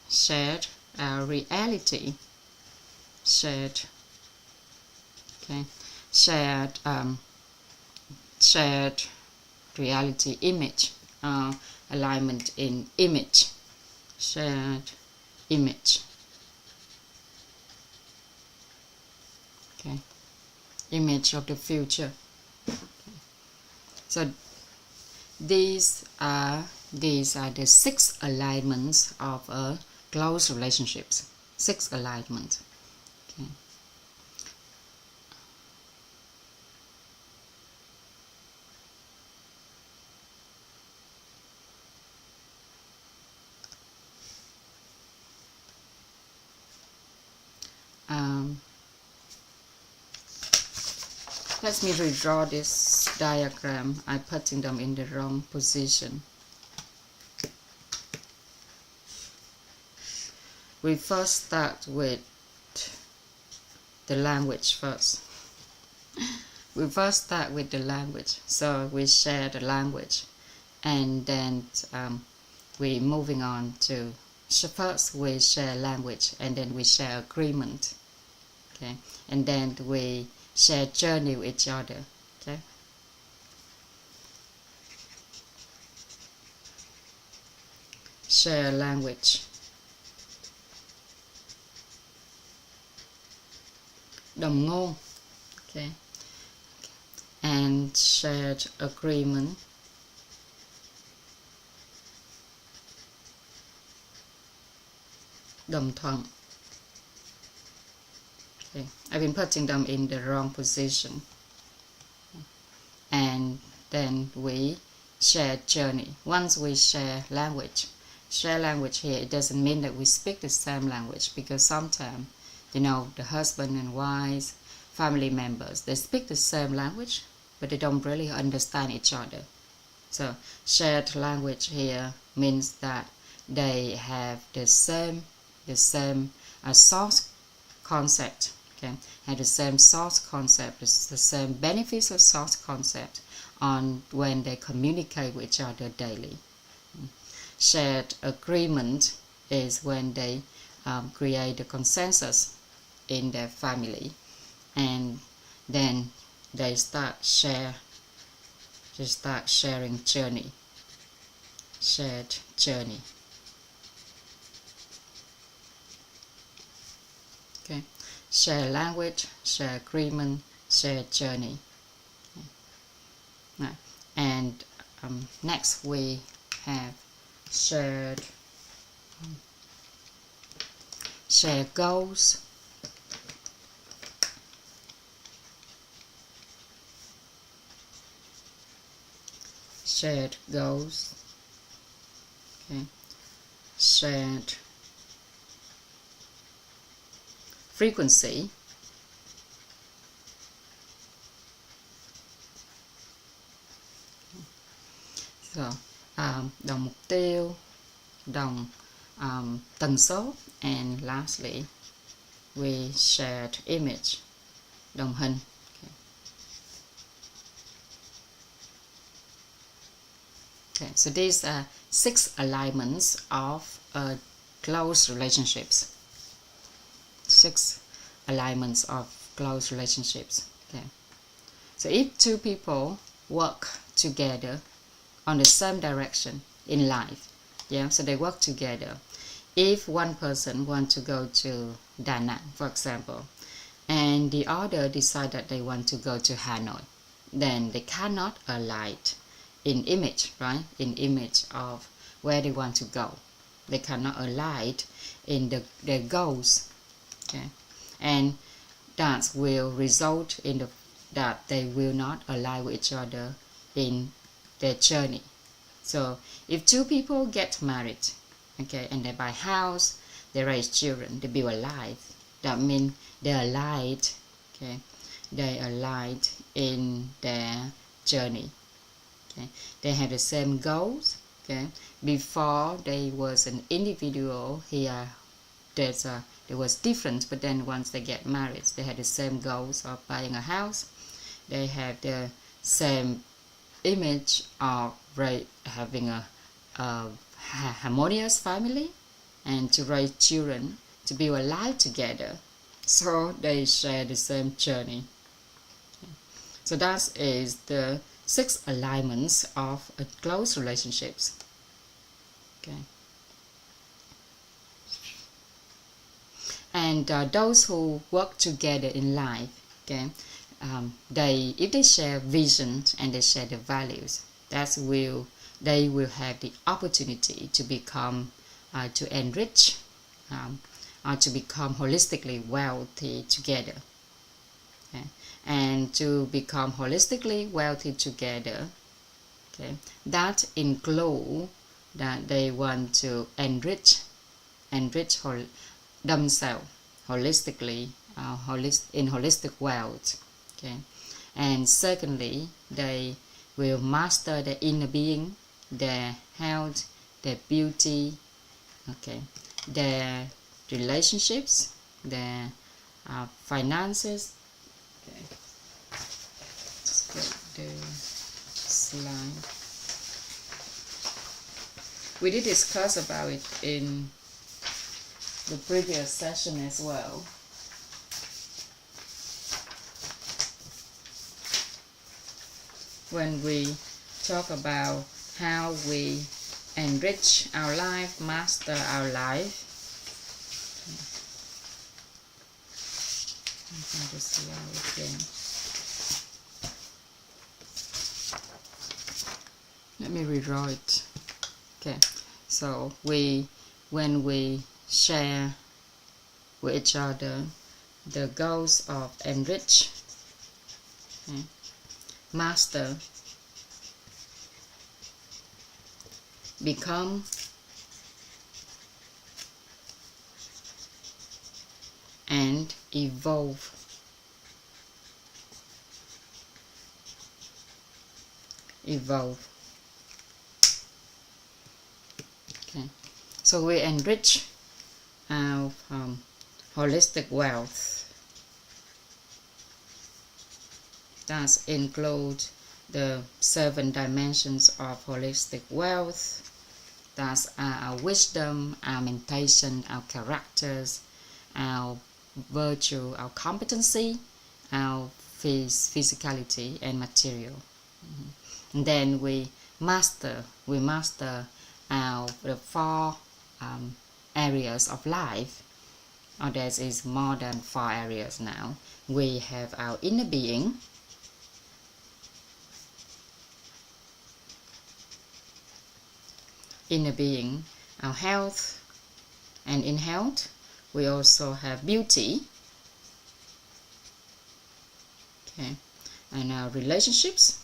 shared reality. Shared, okay, shared shared reality image, alignment in image. Shared image. Okay, image of the future. Okay. So these are the 6 alignments of close relationships. 6 alignments. Okay. Let me redraw this diagram. I'm putting them in the wrong position. We first start with the language first. We first start with the language. So we share the language, and then we moving on to, first we share language, and then we share agreement. Okay, and then we share journey with each other. Okay. Share language. Đồng ngôn. Okay. And shared agreement. Đồng thuận. Okay. I've been putting them in the wrong position. And then we share journey. Once we share language here, it doesn't mean that we speak the same language, because sometimes, you know, the husband and wives, family members, they speak the same language, but they don't really understand each other. So shared language here means that they have the same source concept. Okay, have the same source concept, the same benefits of source concept on when they communicate with each other daily. Shared agreement is when they create a consensus in their family, and then they start sharing journey. Shared journey. Okay. Share language, share agreement, share journey. Okay. And next we have shared goals. Shared goals. Okay. Shared frequency. So, đồng mục tiêu, đồng tần số, and lastly, we shared image, đồng hình. Okay, so these are 6 alignments of close relationships. 6 alignments of close relationships. Okay. So if 2 people work together on the same direction in life, yeah, so they work together. If one person wants to go to Da Nang, for example, and the other decide that they want to go to Hanoi, then they cannot align in image, right? In image of where they want to go. They cannot align in their goals. Okay. And that will result in the that they will not align with each other in their journey. So if two people get married, okay, and they buy house, they raise children, they build a life, that means they're aligned, okay, they are aligned in their journey. Okay, they have the same goals. Okay, before they was an individual here, there was difference, but then once they get married, they had the same goals of buying a house. They have the same image of having a harmonious family and to raise children, to build a life together. So they share the same journey. Okay. So that is the 6 alignments of a close relationships. Okay. And those who work together in life, okay, if they share vision and they share the values, they will have the opportunity to become to enrich or to become holistically wealthy together. Okay. And to become holistically wealthy together, okay, that include that they want to enrich themselves holistically, in holistic wealth. Okay. And secondly, they will master their inner being, their health, their beauty, okay, their relationships, their finances. Okay. Let's get the slide. We did discuss about it in the previous session as well. When we talk about how we enrich our life, master our life. I'll just slide again. Let me rewrite it. Okay, so when we share with each other the goals of enrich, okay, master, become, and evolve. Okay, so we enrich our holistic wealth. That includes the 7 dimensions of holistic wealth. That's our wisdom, our meditation, our characters, our virtue, our competency, our physicality and material. And then we master the 4 areas of life. Or there is more than 4 areas now. We have our inner being, our health, and in health we also have beauty, okay, and our relationships,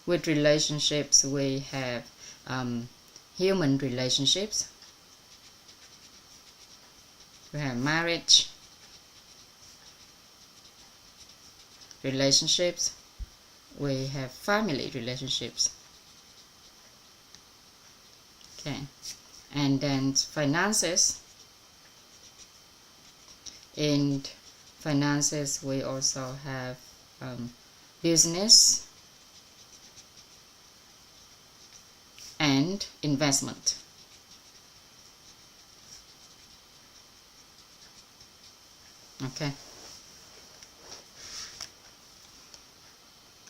with relationships we have human relationships, we have marriage relationships, we have family relationships, okay, and then finances. In finances we also have business and investment. Okay.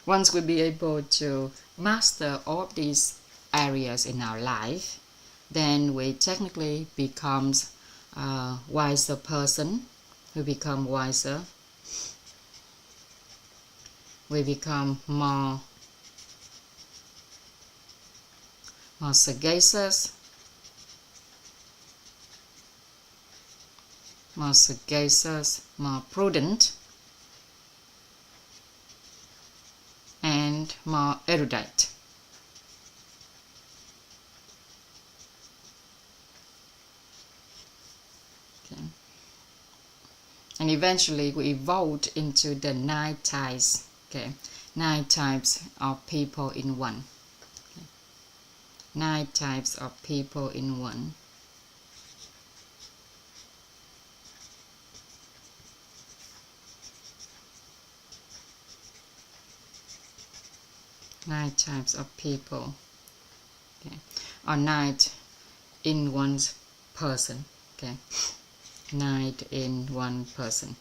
Once we be able to master all these areas in our life, then we technically becomes a wiser person. We become wiser. We become more sagacious, more sagacious, more prudent, and more erudite. Okay. And eventually we evolved into the 9 types. Okay, 9 types of people in one. Okay. 9 types of people in one. Nine types of people, okay, or 9 in one person, okay, 9 in one person.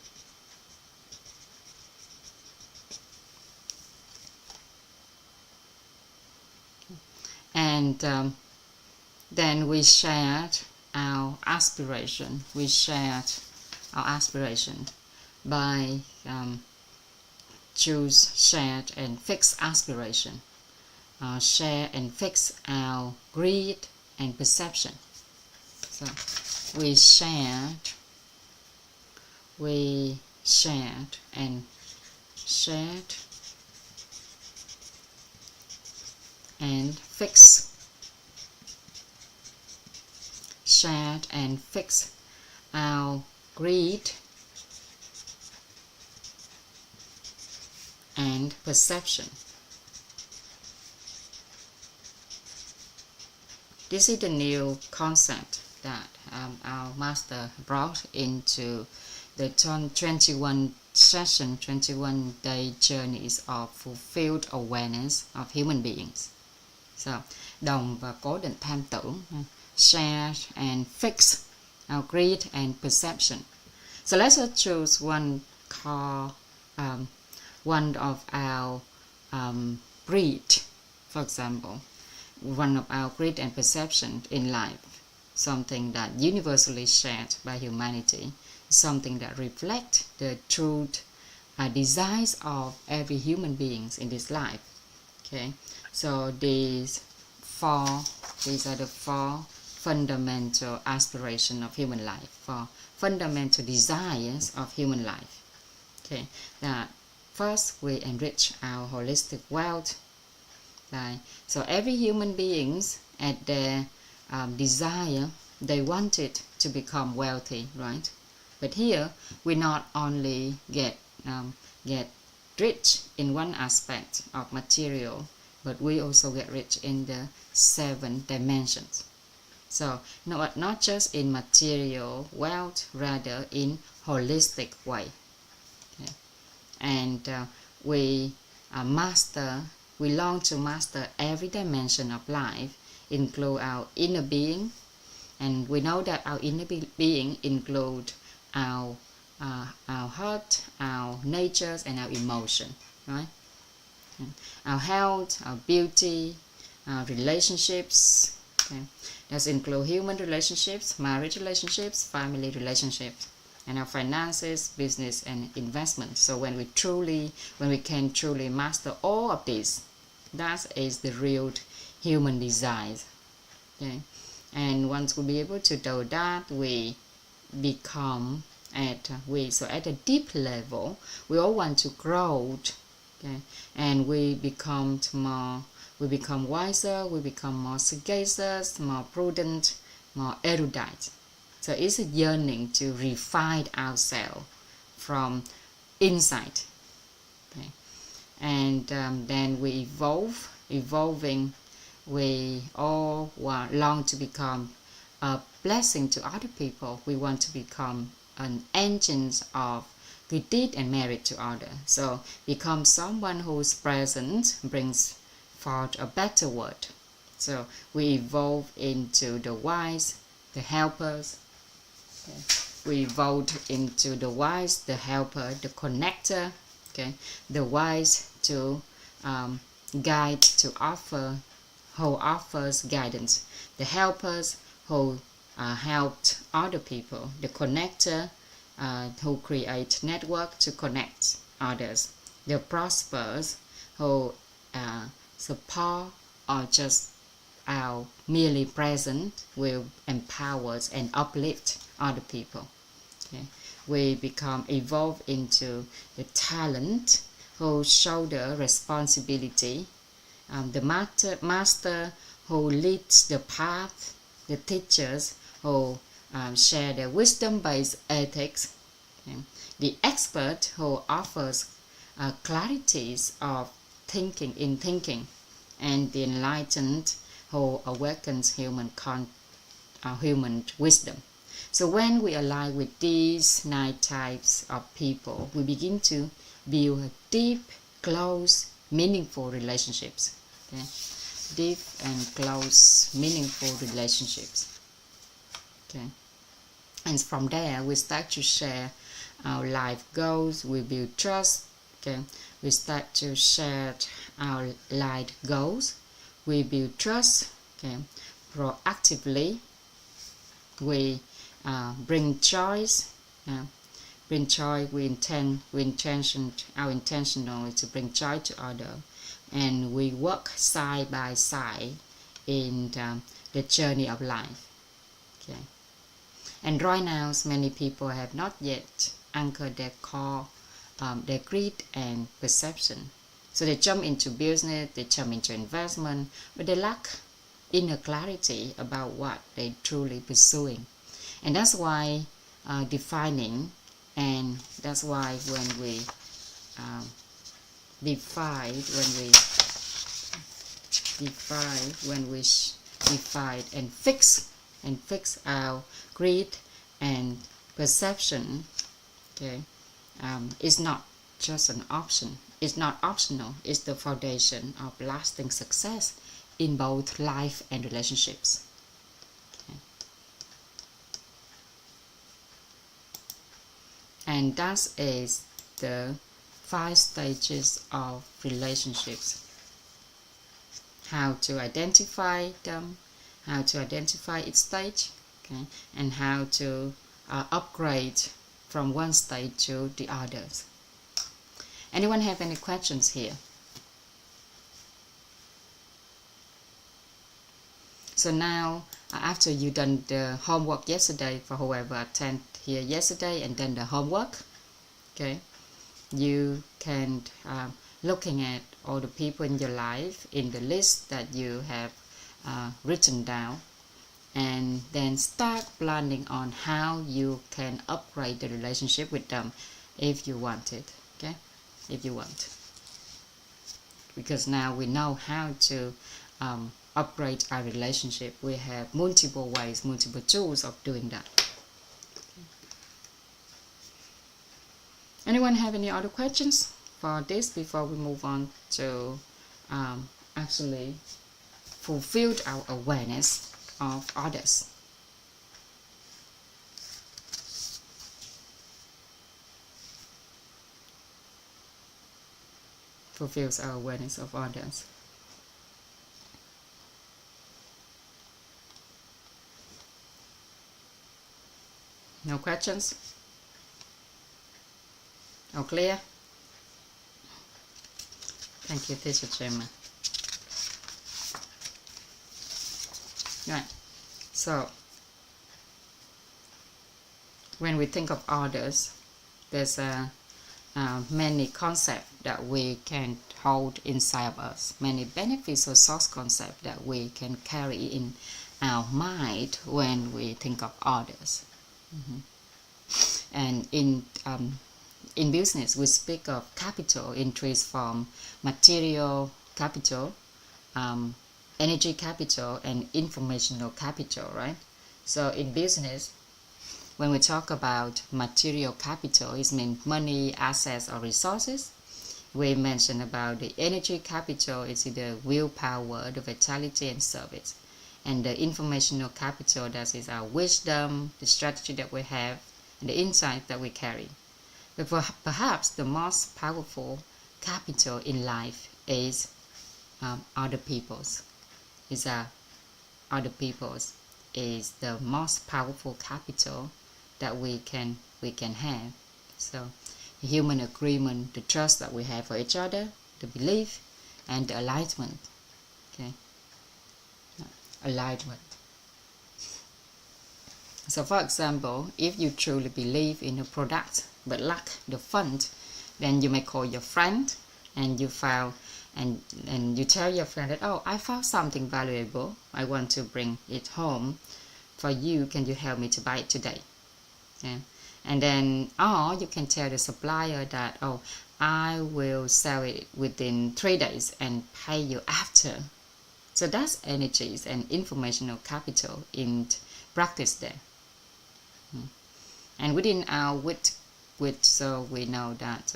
And then we shared our aspiration. We shared our aspiration by choose, shared, and fixed aspiration. Share and fix our greed and perception. So we shared and fix. Shared and fix our greed and perception. This is the new concept that our master brought into the 21 session, 21 day journeys of fulfilled awareness of human beings. So, đồng và cố định tham tưởng, share and fix our greed and perception. So let's choose one of our greed, for example, one of our greed and perception in life, something that universally shared by humanity, something that reflects the truth, desires of every human beings in this life. Okay, so these are the 4 fundamental aspirations of human life, 4 fundamental desires of human life. Okay, that first we enrich our holistic wealth. Right. So every human beings at their desire, they wanted to become wealthy, right? But here we not only get rich in one aspect of material, but we also get rich in the 7 dimensions. So not just in material wealth, rather in holistic way. Okay. And we long to master every dimension of life, include our inner being, and we know that our inner being include our heart, our natures, and our emotion, right? Our health, our beauty, our relationships. Okay, that include human relationships, marriage relationships, family relationships, and our finances, business, and investment. So when we can truly master all of these, that is the real human desire. Okay, and once we be able to do that, we become at a deep level, we all want to grow. Okay, and we become wiser, we become more sagacious, more prudent, more erudite. So it's a yearning to refine ourselves from inside. Okay. And then we evolving, we all long to become a blessing to other people. We want to become an engine of good deed and merit to others. So become someone whose presence brings forth a better world. So we evolve into the wise, the helpers. Okay. We evolve into the wise, the helper, the connector. Okay, the wise to guide, who offers guidance. The helpers who helped other people. The connector who create network to connect others. The prosperers who support or just merely present will empower and uplift other people. Okay? We become evolved into the talent who shoulder responsibility, the master who leads the path, the teachers who share their wisdom-based ethics, okay? The expert who offers clarities of thinking, and the enlightened who awakens human wisdom. So when we align with these 9 types of people, we begin to build deep, close, meaningful relationships. Okay? Deep and close, meaningful relationships. Okay? And from there, we start to share our life goals. We build trust. Okay? We start to share our life goals. We build trust. Okay? Proactively, we bring choice. Bring joy. Our intentional is to bring joy to others, and we work side by side in the journey of life. Okay. And right now, many people have not yet anchored their core, their greed and perception. So they jump into business, they jump into investment, but they lack inner clarity about what they're truly pursuing. And that's why defining, and that's why when we define and fix our greed and perception, okay, is not just an option. It's not optional. It's the foundation of lasting success in both life and relationships. Okay. And that is the 5 stages of relationships. How to identify them, how to identify each stage, okay, and how to upgrade from one stage to the others. Anyone have any questions here? So now, after you done the homework yesterday, for whoever attended here yesterday and done the homework, okay, you can looking at all the people in your life in the list that you have written down, and then start planning on how you can upgrade the relationship with them if you want it. Okay, if you want, because now we know how to upgrade our relationship. We have multiple ways, multiple tools of doing that. Anyone have any other questions for this before we move on to actually fulfill our awareness of others? Fulfills our awareness of others. No questions? All clear? Thank you, Teacher Gemma. Right. So, when we think of others, there's many concepts that we can hold inside of us, many beneficial source concepts that we can carry in our mind when we think of others. And in business, we speak of capital in three forms: material capital, energy capital, and informational capital, right? So in business, when we talk about material capital, it means money, assets, or resources. We mention about the energy capital, it's either willpower, the vitality, and service. And the informational capital, that is our wisdom, the strategy that we have, and the insight that we carry. But perhaps the most powerful capital in life is other people's. Other people's is the most powerful capital that we can have. So the human agreement, the trust that we have for each other, the belief, and the alignment. Okay, alignment. So for example, if you truly believe in a product but lack the fund, then you may call your friend and you you tell your friend that, oh, I found something valuable, I want to bring it home for you, can you help me to buy it today? Yeah. And then, or you can tell the supplier that, oh, I will sell it within 3 days and pay you after. So that's energies and informational capital in practice there. And within our wit, so we know that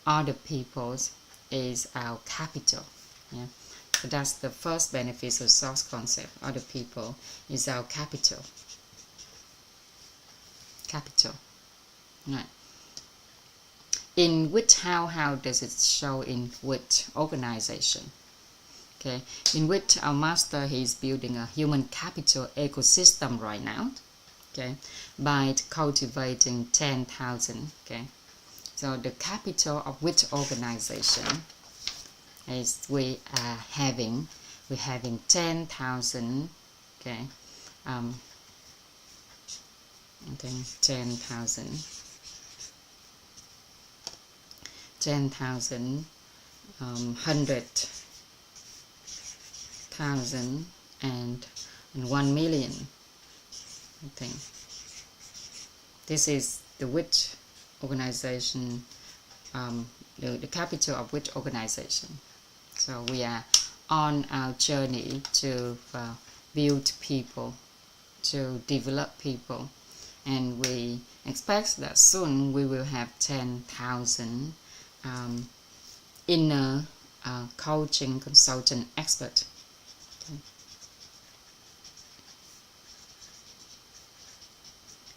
other people's is our capital. Yeah. So that's the first benefit of source concept. Other people is our capital. Capital. Right. In which, how does it show in which organization? Okay. In which our master, he is building a human capital ecosystem right now. Okay, by cultivating 10,000. Okay, so the capital of which organization is we're having 10,000. Okay, I think 10,000, 100,000 and 1 million. I think this is the which organization, the capital of which organization. So we are on our journey to build people, to develop people, and we expect that soon we will have 10,000 inner coaching consultant expert. Okay.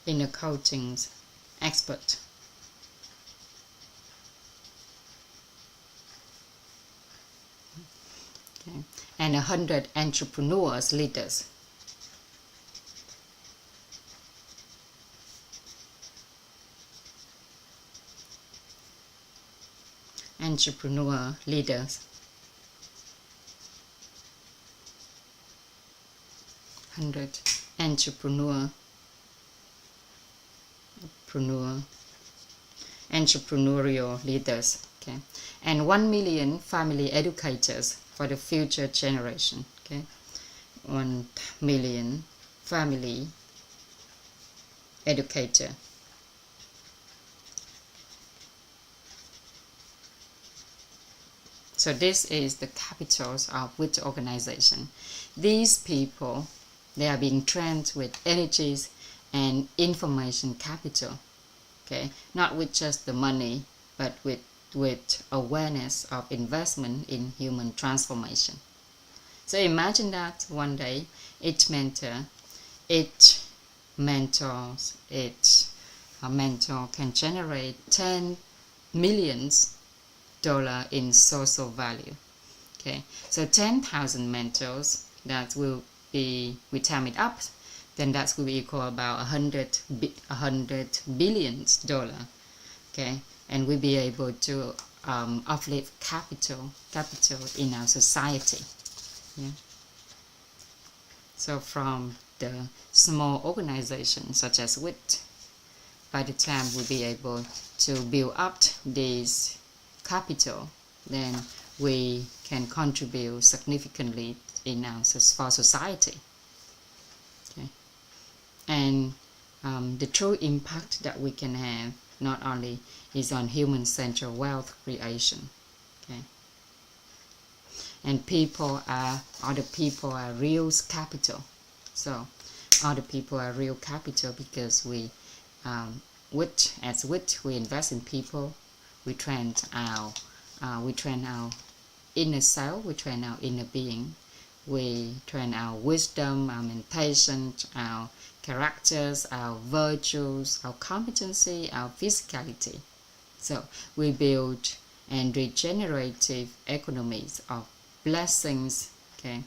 Inner coaching expert. Okay. And 100 entrepreneurs, leaders. Entrepreneur leaders. 100 entrepreneurial leaders. Okay, and 1 million family educators for the future generation. Okay, 1 million family educator. So this is the capitals of which organization. These people, they are being trained with energies and information capital. Okay, not with just the money, but with awareness of investment in human transformation. So imagine that one day each mentor can generate $10 million in social value. Okay, so 10,000 mentors, that will be, we time it up, then that will be equal about $100 billion. Okay, and we'll be able to uplift capital in our society. Yeah. So from the small organizations such as WIT, by the time we'll be able to build up this capital, then we can contribute significantly in our for society. Okay. And the true impact that we can have not only is on human-centered wealth creation. Okay. And other people are real capital. So other people are real capital because we we invest in people. We train our inner self, we train our inner being, we train our wisdom, our meditation, our characters, our virtues, our competency, our physicality. So we build and regenerative economies of blessings, okay,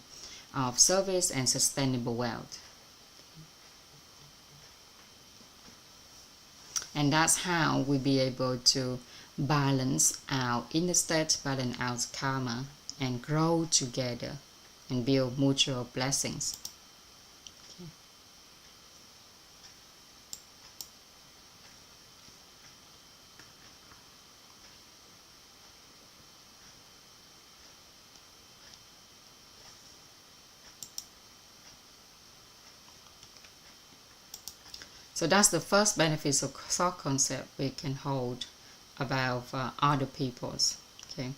of service and sustainable wealth. And that's how we be able to balance our inner state, balance out karma, and grow together and build mutual blessings. Okay. So that's the first benefits of thought concept we can hold about other people's. Okay,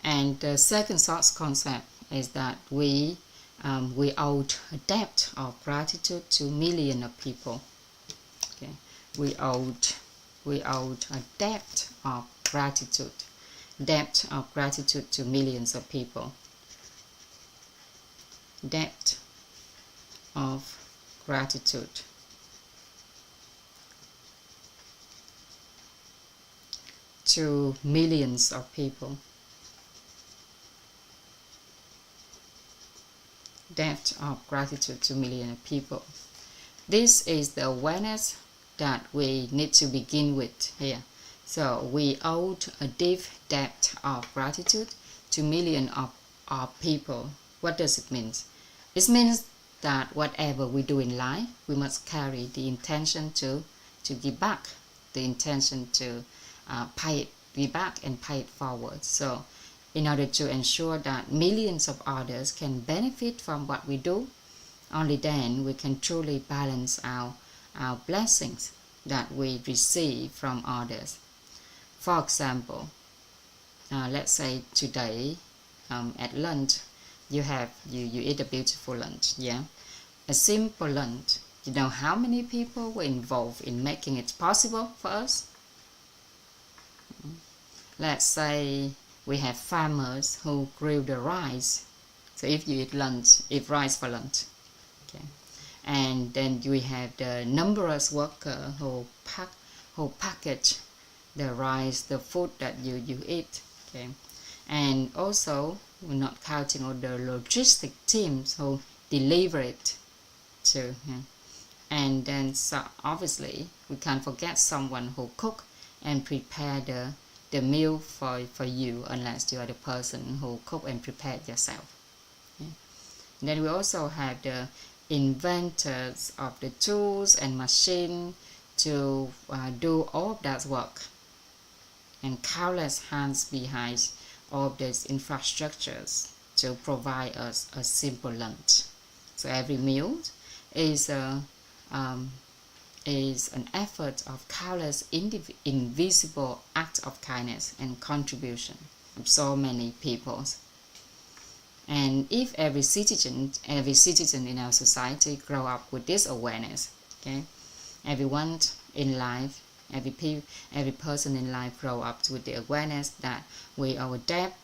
and the second thought concept is that we owed a debt of gratitude to millions of people. Okay, we owed a debt of gratitude to millions of people. Debt of gratitude to millions of people. Debt of gratitude to millions of people. This is the awareness that we need to begin with here. So we owed a deep debt of gratitude to millions of people. What does it mean? It means that whatever we do in life, we must carry the intention to give back, the intention to pay it back and pay it forward. So in order to ensure that millions of others can benefit from what we do, only then we can truly balance our blessings that we receive from others. For example, let's say today at lunch, you eat a beautiful lunch, yeah? A simple lunch. You know how many people were involved in making it possible for us? Let's say we have farmers who grew the rice. So if you eat rice for lunch, okay. And then we have the numerous workers who package the rice, the food that you eat, okay. And also, we're not counting all the logistic teams who deliver it to, yeah. And then so obviously we can't forget someone who cook and prepare the meal for you, unless you are the person who cook and prepare it yourself. Yeah. Then we also have the inventors of the tools and machine to do all of that work, and countless hands behind all of these infrastructures to provide us a simple lunch. So every meal is an effort of countless invisible acts of kindness and contribution of so many people. And if every citizen in our society grow up with this awareness, okay, everyone in life, every person in life grow up with the awareness that we owe a debt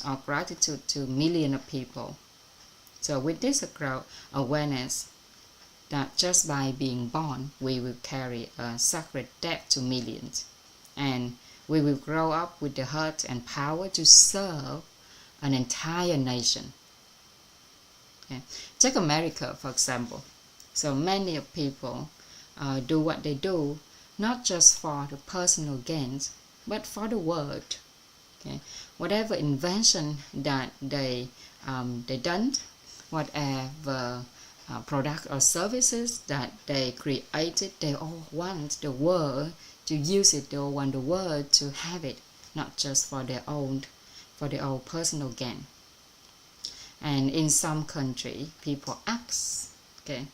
of gratitude to millions of people. So with this awareness that just by being born, we will carry a sacred debt to millions, and we will grow up with the heart and power to serve an entire nation. Okay. Take America, for example. So many of people do what they do, not just for the personal gains, but for the world. Okay. Whatever invention that they done, whatever product or services that they created, they all want the world to use it. They all want the world to have it, not just for their own personal gain. And in some country, people ask, okay,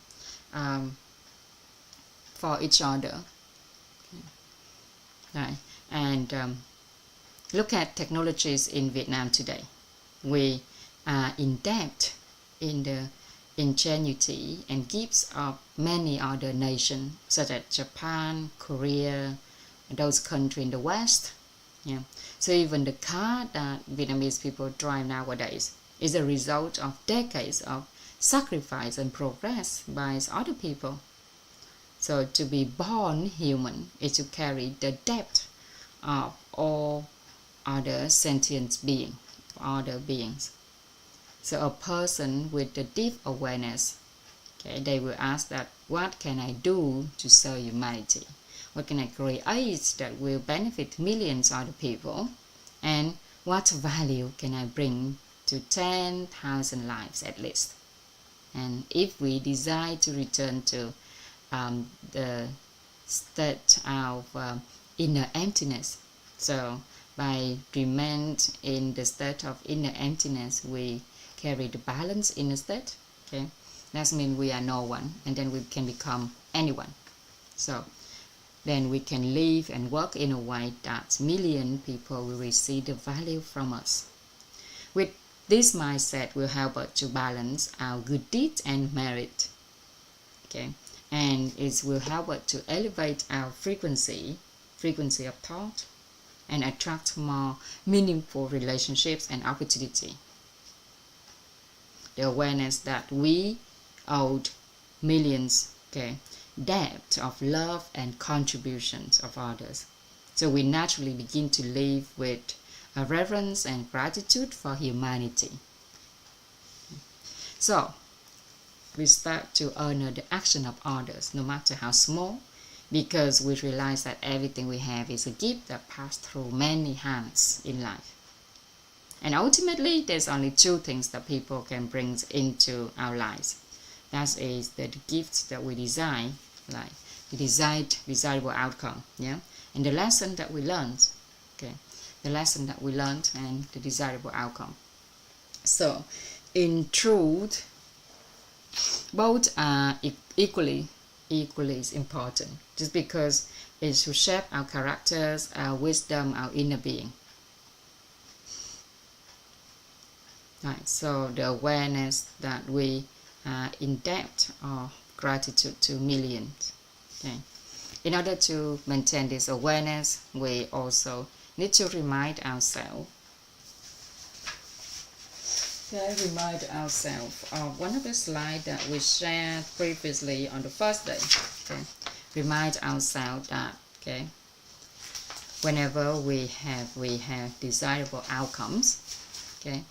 for each other. Okay. Right. And look at technologies in Vietnam today. We are in debt in the ingenuity and gifts of many other nations, such as Japan, Korea, those countries in the West. Yeah. So even the car that Vietnamese people drive nowadays is a result of decades of sacrifice and progress by other people. So to be born human is to carry the debt of all other sentient beings, other beings. So a person with the deep awareness, okay, they will ask that, what can I do to serve humanity? What can I create that will benefit millions of other people? And what value can I bring to 10,000 lives at least? And if we decide to return to the state of inner emptiness, so by remain in the state of inner emptiness, we carry the balance in a state, okay? That means we are no one, and then we can become anyone. So then we can live and work in a way that million people will receive the value from us. With this mindset will help us to balance our good deeds and merit. Okay, and it will help us to elevate our frequency of thought, and attract more meaningful relationships and opportunity. The awareness that we owed millions, okay, debt of love and contributions of others. So we naturally begin to live with a reverence and gratitude for humanity. So we start to honor the action of others, no matter how small, because we realize that everything we have is a gift that passed through many hands in life. And ultimately, there's only two things that people can bring into our lives. That is the gifts that we design, like the desirable outcome, yeah, and the lesson that we learned, okay, the lesson that we learned and the desirable outcome. So, in truth, both are equally important, just because it should shape our characters, our wisdom, our inner being. Right, so the awareness that we are in debt of gratitude to millions. Okay. In order to maintain this awareness, we also need to remind ourselves. Remind ourselves of one of the slides that we shared previously on the first day. Okay. Remind ourselves that, okay, whenever we have desirable outcomes, okay,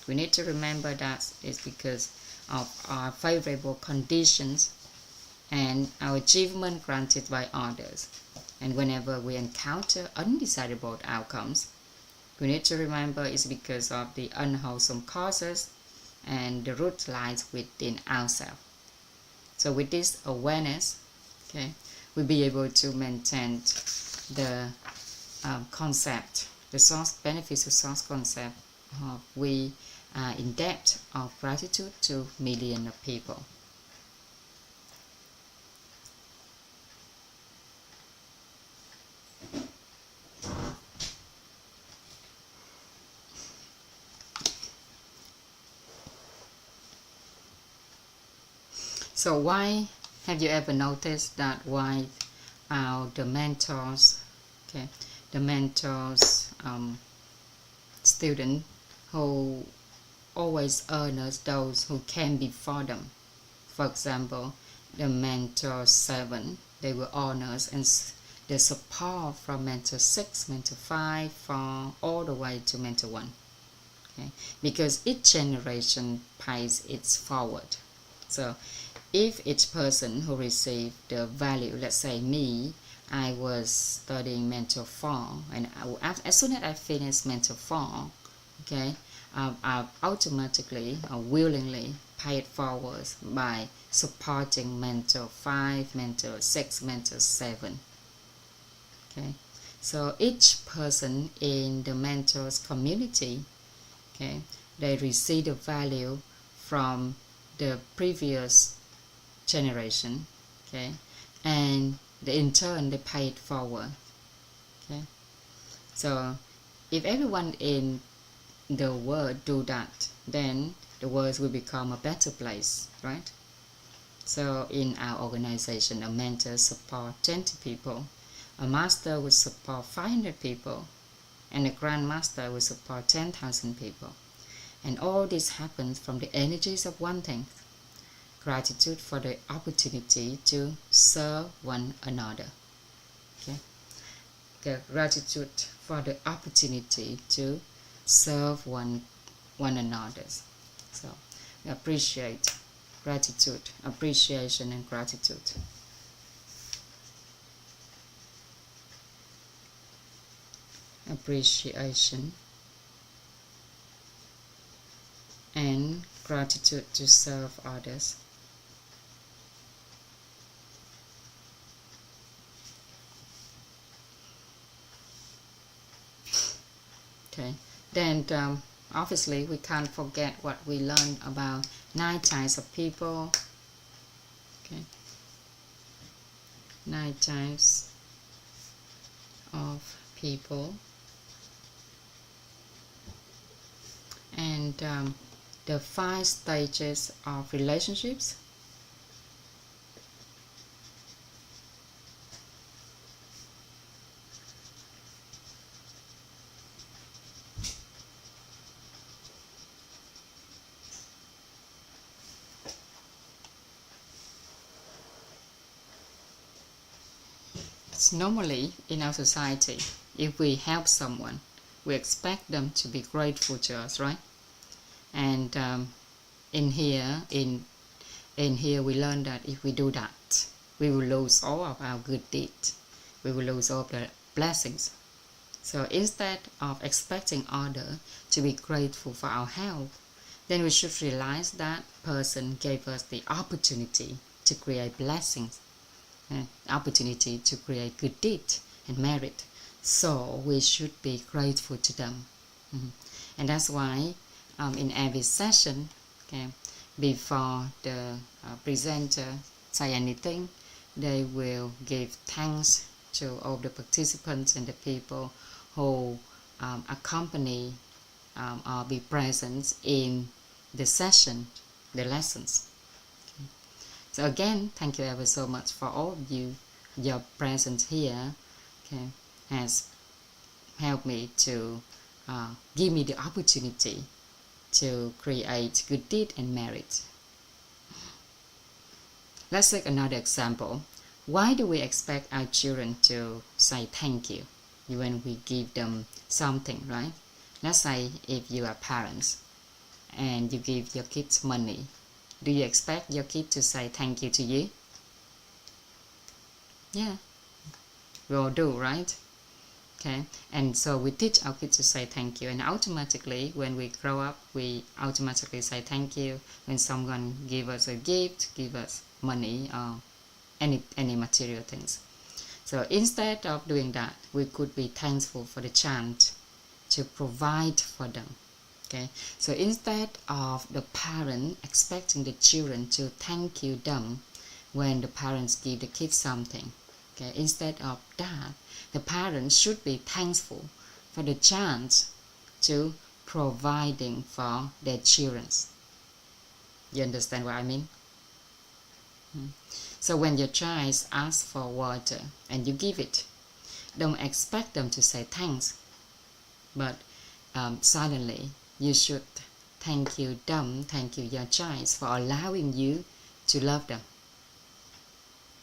we need to remember that it's because of our favorable conditions and our achievement granted by others. And whenever we encounter undesirable outcomes, we need to remember it's because of the unwholesome causes, and the root lies within ourselves. So with this awareness, okay, we'll be able to maintain the concept, the source benefits of source concept of we are in debt of gratitude to millions of people. So why have you ever noticed that why the mentors, okay, the mentors student who always honors those who came before them? For example, the mentor 7, they will honor and the support from mentor 6, mentor 5, 4, all the way to mentor 1. Okay, because each generation pays its forward. So if each person who received the value, let's say me, I was studying mentor 4, and as soon as I finished mentor 4, okay, I automatically or willingly paid forward by supporting mentor 5, mentor 6, mentor 7. Okay, so each person in the mentors community, okay, they receive the value from the previous generation, okay, and in turn they pay it forward. Okay, so if everyone in the world do that, then the world will become a better place, right? So in our organization, a mentor support 20 people, a master will support 500 people, and a grandmaster will support 10,000 people. And all this happens from the energies of one thing: gratitude for the opportunity to serve one another. Okay, gratitude for the opportunity to serve one another. So we appreciate gratitude, appreciation, and gratitude. Appreciation and gratitude to serve others. Okay, then obviously we can't forget what we learned about 9 types of people. Okay, 9 types of people, and the 5 stages of relationships. Normally, in our society, if we help someone, we expect them to be grateful to us, right? And in here we learn that if we do that, we will lose all of our good deeds. We will lose all the blessings. So instead of expecting others to be grateful for our help, then we should realize that person gave us the opportunity to create blessings, opportunity to create good deeds and merit. So we should be grateful to them. And that's why in every session, before the presenter say anything, they will give thanks to all the participants and the people who accompany or be present in the session, the lessons. So again, thank you ever so much for all of you. Your presence here has helped me to give me the opportunity to create good deed and merit. Let's take another example. Why do we expect our children to say thank you when we give them something, right? Let's say if you are parents and you give your kids money, do you expect your kid to say thank you to you? Yeah, we all do, right? Okay, and so we teach our kids to say thank you, and automatically when we grow up, we automatically say thank you when someone give us a gift, give us money or any material things. So instead of doing that, we could be thankful for the chance to provide for them. Okay, so instead of the parent expecting the children to thank you them when the parents give the kids something, okay, instead of that, the parents should be thankful for the chance to providing for their children. You understand what I mean? So when your child asks for water and you give it, don't expect them to say thanks, but silently you should thank you them, thank you your child for allowing you to love them.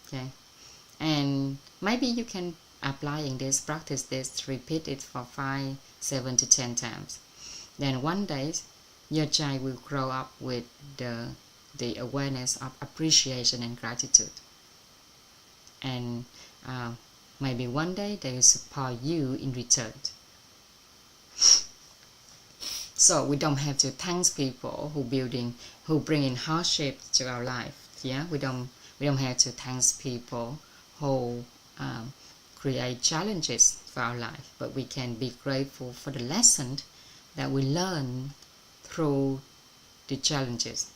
Okay, and maybe you can applying this, practice this, repeat it for 5, 7 to 10 times. Then one day your child will grow up with the awareness of appreciation and gratitude, and maybe one day they will support you in return. So we don't have to thank people who bring in hardship to our life. Yeah, we don't have to thank people who create challenges for our life, but we can be grateful for the lesson that we learn through the challenges.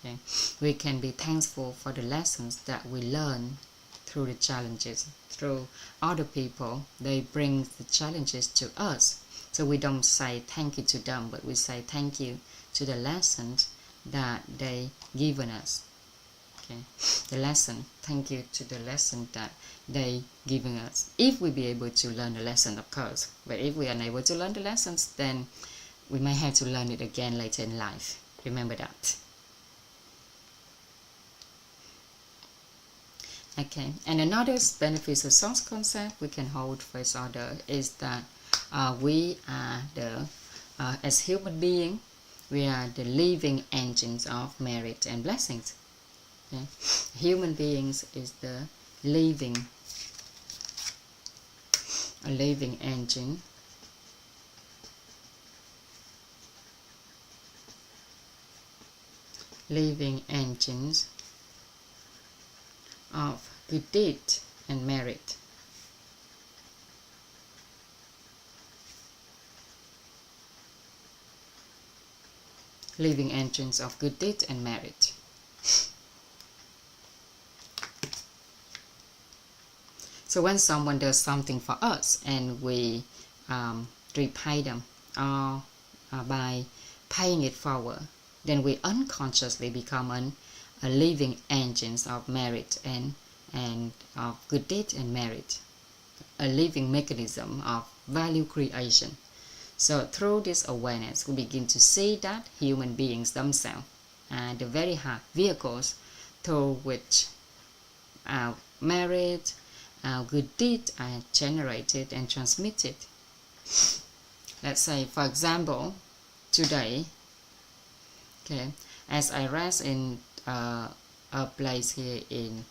Okay, we can be thankful for the lessons that we learn through the challenges, through other people. They bring the challenges to us. So we don't say thank you to them, but we say thank you to the lessons that they given us. Okay, the lesson, thank you to the lesson that they giving us. If we be able to learn the lesson, of course. But if we are unable to learn the lessons, then we may have to learn it again later in life. Remember that. Okay, and another beneficial source concept we can hold for each other is that we are as human beings, we are the living engines of merit and blessings. Okay? Human beings is the living engine living engines of good deed and merit. Living engines of good deed and merit. So when someone does something for us and we repay them or by paying it forward, then we unconsciously become a living engines of merit and of good deed and merit, a living mechanism of value creation. So through this awareness, we begin to see that human beings themselves are the very hard vehicles through which our merit, our good deed are generated and transmitted. Let's say, for example, today, okay, as I rest in a place here in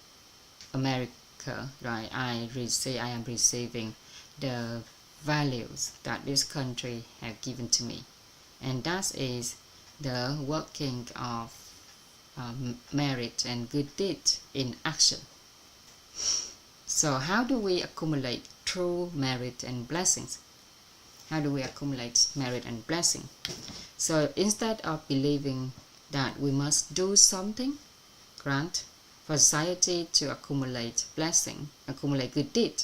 America, right, I am receiving the values that this country have given to me, and that is the working of merit and good deed in action. So how do we accumulate true merit and blessings? How do we accumulate merit and blessing? So instead of believing that we must do something, grant for society to accumulate blessing, accumulate good deed,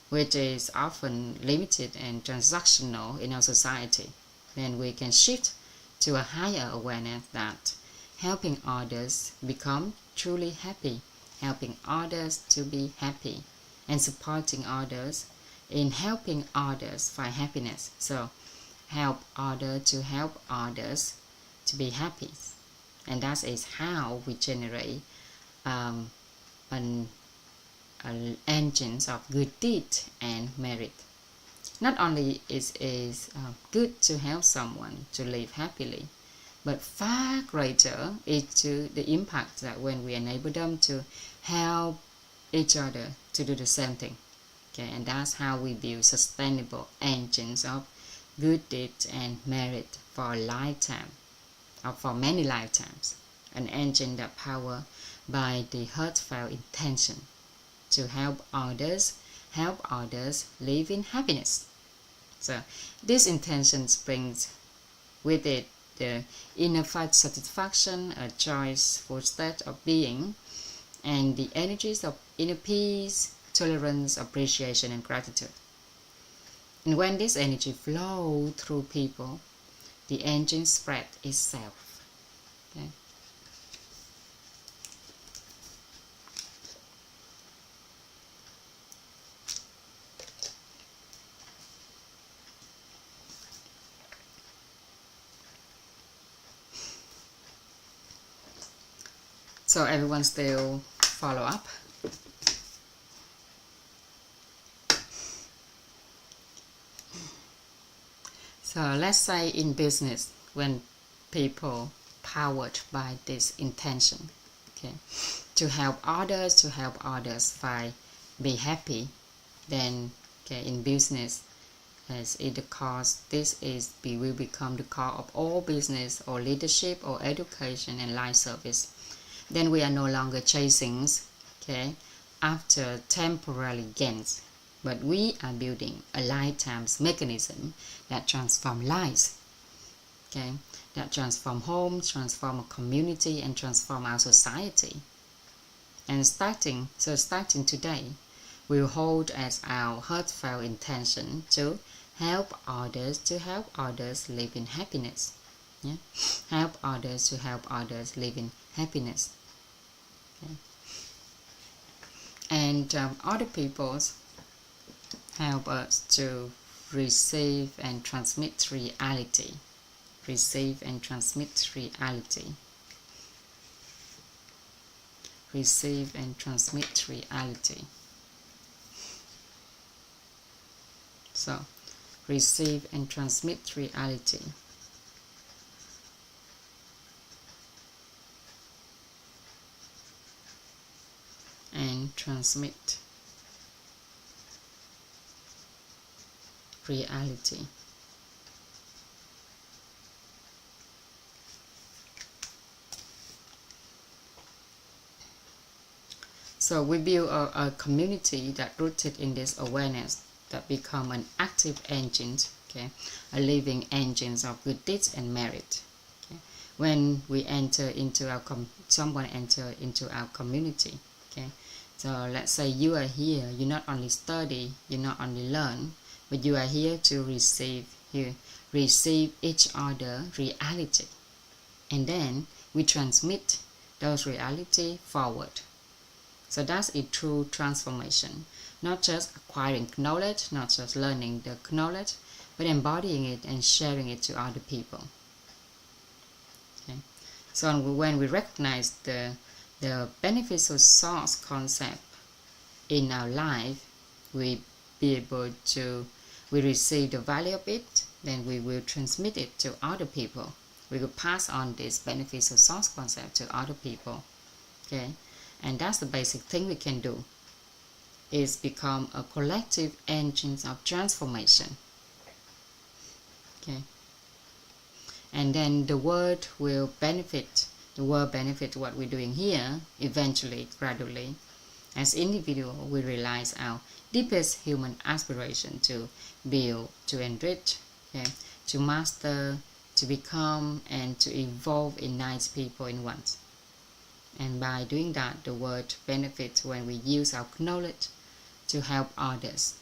which is often limited and transactional in our society, then we can shift to a higher awareness that helping others become truly happy, helping others to be happy, and supporting others in helping others find happiness. So help others to be happy, and that is how we generate an engines of good deed and merit. Not only is good to help someone to live happily, but far greater is to the impact that when we enable them to help each other to do the same thing. Okay, and that's how we build sustainable engines of good deeds and merit for a lifetime, or for many lifetimes. An engine that powered by the heartfelt intention to help others live in happiness. So this intention brings with it the inner satisfaction, a joyful state of being, and the energies of inner peace, tolerance, appreciation, and gratitude. And when this energy flows through people, the engine spread itself. Okay? So everyone still follow up? So let's say in business, when people powered by this intention, okay, to help others be happy, then okay, in business, as it cause will become the core of all business or leadership or education and life service. Then we are no longer chasing, okay, after temporary gains, but we are building a lifetime's mechanism that transform lives, okay, that transform homes, transform a community, and transform our society. And starting today, we'll hold as our heartfelt intention to help others live in happiness. Yeah? Help others live in happiness. Okay? And other peoples help us to receive and transmit reality. Receive and transmit reality. Receive and transmit reality. So, receive and transmit reality. And transmit reality. So we build a community that rooted in this awareness that become an active engine, okay, a living engines of good deeds and merit. Okay? When we enter into someone enter into our community, okay, So let's say you are here, you not only study, you not only learn, but you are here to receive each other reality. And then we transmit those reality forward. So that's a true transformation. Not just acquiring knowledge, not just learning the knowledge, but embodying it and sharing it to other people. Okay. So when we recognize the beneficial source concept in our life, we receive the value of it, then we will transmit it to other people. We will pass on this beneficial source concept to other people. Okay, and that's the basic thing we can do, is become a collective engine of transformation. Okay, and then the world will benefit. The world benefit what we're doing here. Eventually, gradually, as individual, we realize our deepest human aspiration to build, to enrich, okay, to master, to become, and to evolve in nice people in once. And by doing that, the world benefits when we use our knowledge to help others.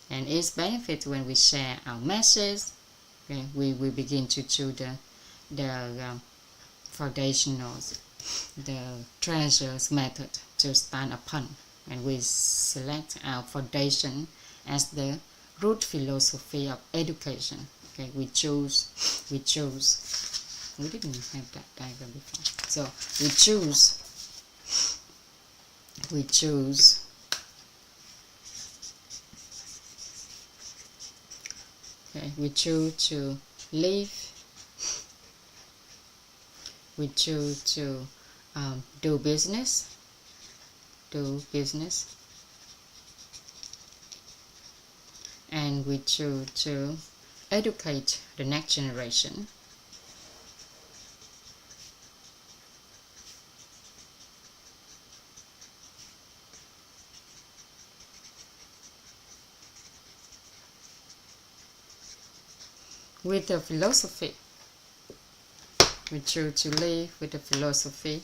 And it's benefit when we share our message. Okay, we begin to choose the foundationals, the treasures method to stand upon. And we select our foundation as the root philosophy of education. Okay, we choose. We didn't have that diagram before. So we choose okay, we choose to live, we choose to do business, and we choose to educate the next generation. With the philosophy, we choose to live with the philosophy.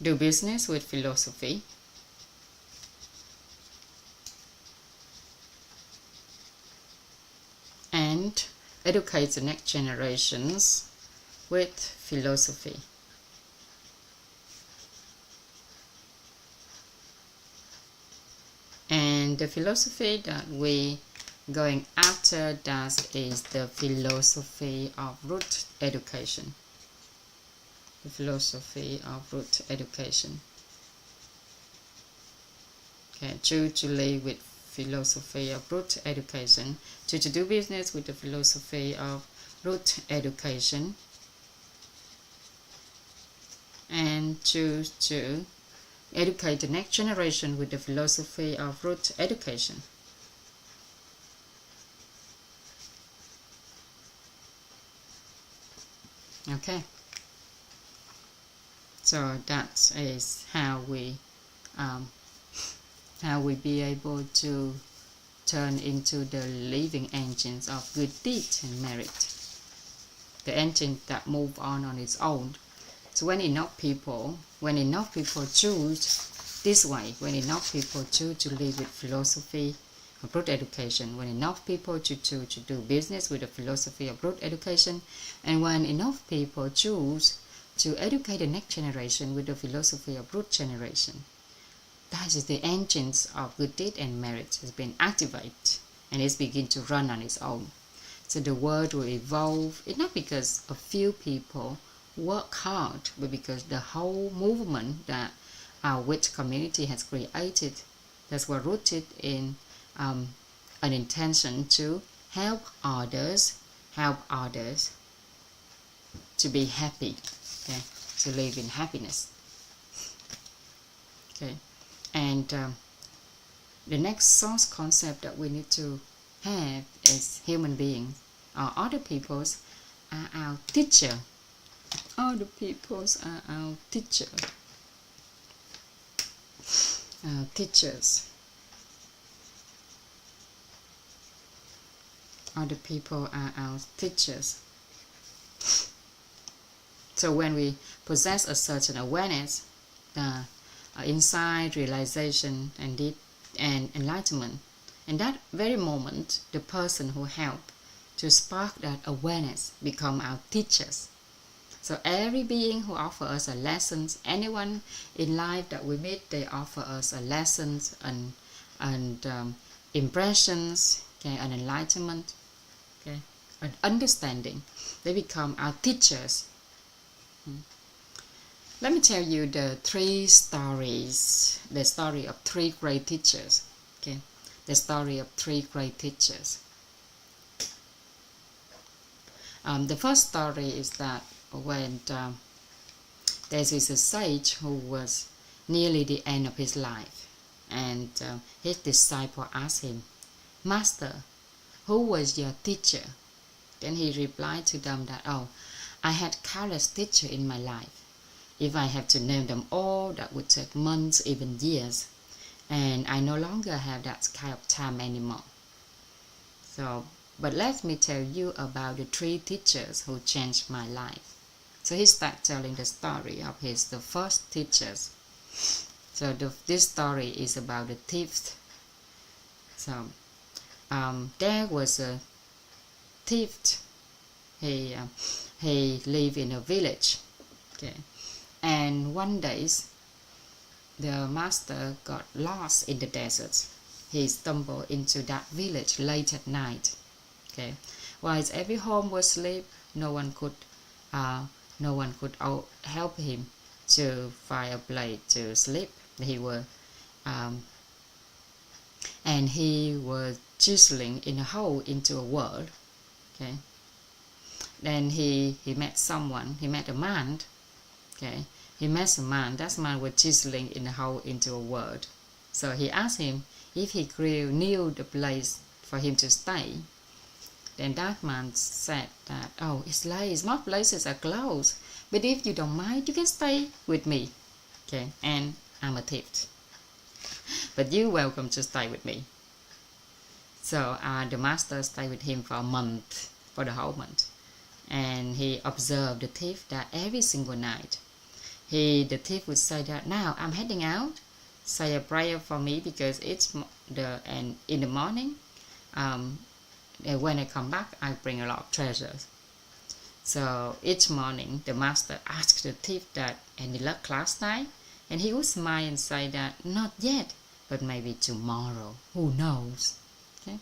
Do business with philosophy. And educate the next generations with philosophy. And the philosophy that we going after, that is the philosophy of root education. The philosophy of root education. Okay, choose to live with philosophy of root education. Choose to do business with the philosophy of root education. And choose to educate the next generation with the philosophy of root education. Okay, so that is how we be able to turn into the living engines of good deeds and merit, the engine that move on its own. So when enough people choose this way, when enough people choose to live with philosophy of root education, when enough people choose to do business with the philosophy of root education, and when enough people choose to educate the next generation with the philosophy of root generation, that is the engines of good deed and merit has been activated, and it's begin to run on its own. So the world will evolve. It's not because a few people work hard, but because the whole movement that our wit community has created, that's what rooted in an intention to help others to be happy, okay, to live in happiness. Okay, and the next source concept that we need to have is human beings or other peoples are our teacher. Other peoples are our teacher. Teachers. other people are our teachers. So when we possess a certain awareness, insight, realization, and enlightenment, in that very moment, the person who helped to spark that awareness become our teachers. So every being who offers us a lessons, anyone in life that we meet, they offer us a lessons and impressions, okay, and enlightenment, okay, and understanding. They become our teachers. Let me tell you the three stories. The story of three great teachers. Okay, the story of three great teachers. The first story is that when there is a sage who was nearly the end of his life, and his disciple asked him, "Master, who was your teacher?" Then he replied to them that, "Oh, I had countless teachers in my life. If I have to name them all, that would take months, even years, and I no longer have that kind of time anymore. So, but let me tell you about the three teachers who changed my life." So he started telling the story of the first teachers. So this story is about the thief. So there was a thief. He lived in a village. Okay, and one day the master got lost in the desert. He stumbled into that village late at night. Okay, whilst every home was asleep, no one could help him to find a place to sleep. He was chiseling in a hole into a wall. Okay, then he met someone. He met a man. Okay, he met a man. That man was chiseling in a hole into a wall. So he asked him if he knew the place for him to stay. Then that man said that, "Oh, it's late, most places are closed, but if you don't mind, you can stay with me. Okay, and I'm a thief, but you're welcome to stay with me." So the master stayed with him for a month, for the whole month, and he observed the thief that every single night, the thief would say that, "Now I'm heading out, say a prayer for me because it's and in the morning, when I come back, I bring a lot of treasures." So each morning, the master asked the thief that, "Any luck last night?" And he would smile and say that, "Not yet, but maybe tomorrow. Who knows?" Okay,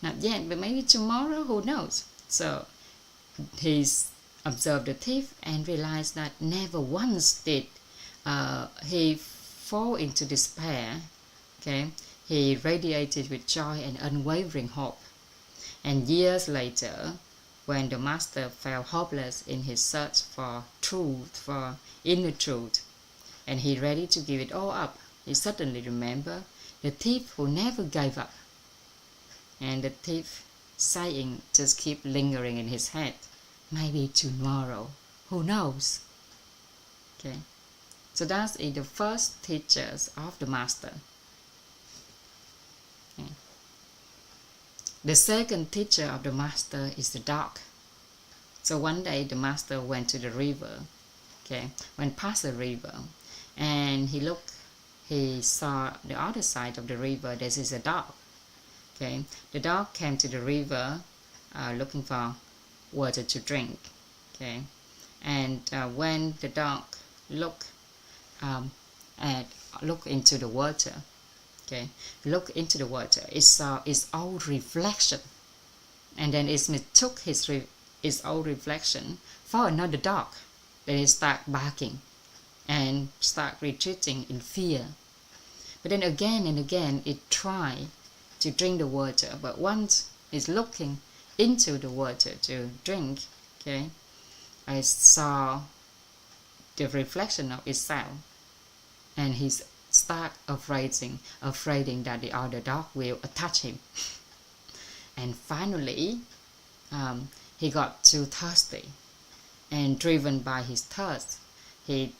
not yet, but maybe tomorrow. Who knows? So he observed the thief and realized that never once did he fall into despair. Okay, he radiated with joy and unwavering hope. And years later, when the master felt hopeless in his search for truth, for inner truth, and he ready to give it all up, he suddenly remembered the thief who never gave up. And the thief saying just keep lingering in his head, "Maybe tomorrow, who knows?" Okay, so that's the first teachers of the master. Okay. The second teacher of the master is the dog. So one day the master went to the river, okay, went past the river, and he saw the other side of the river, there is a dog. Okay, the dog came to the river looking for water to drink. Okay, and when the dog looked into the water, okay, it saw its own reflection, and then it mistook its own reflection for another dog. Then it started barking and start retreating in fear. But then again and again it tried to drink the water, but once it's looking into the water to drink, okay, I saw the reflection of itself, and he start afraiding that the other dog will attack him. And finally he got too thirsty, and driven by his thirst, he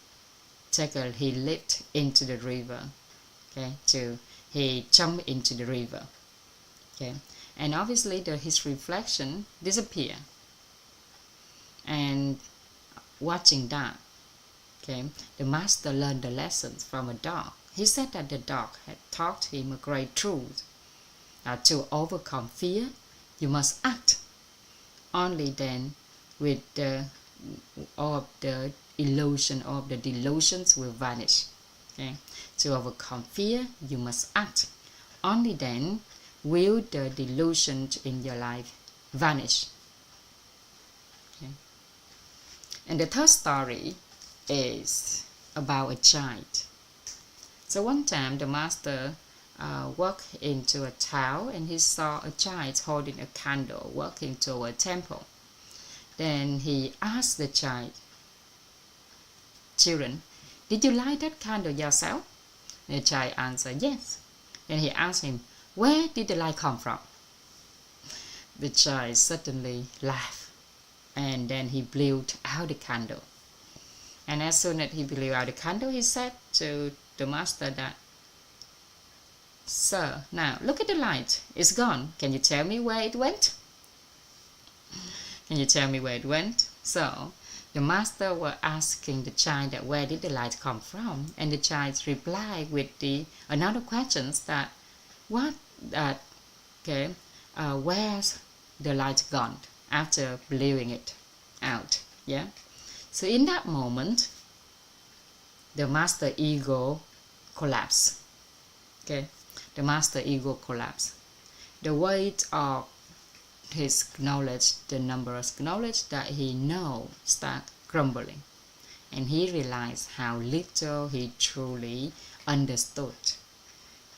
leaped into the river. Okay, he jumped into the river. Okay, and obviously his reflection disappear. And watching that, okay, the master learned the lessons from a dog. He said that the dog had taught him a great truth. To overcome fear, you must act. Only then, with all of the illusion, all of the delusions will vanish. Okay? To overcome fear, you must act. Only then will the delusions in your life vanish. Okay? And the third story is about a child. So one time the master walked into a town and he saw a child holding a candle walking to a temple. Then he asked the child, "Children, did you light that candle yourself?" The child answered, "Yes." Then he asked him, "Where did the light come from?" The child suddenly laughed, and then he blew out the candle. And as soon as he blew out the candle, he said to the master that, "Sir, now look at the light. It's gone. Can you tell me where it went?" Can you tell me where it went? So the master was asking the child that where did the light come from, and the child replied with another questions that where's the light gone after blowing it out? Yeah. So in that moment, the master ego collapsed. Okay, the master ego collapsed. The weight of his knowledge, the number of knowledge that he knows, start crumbling, and he realized how little he truly understood,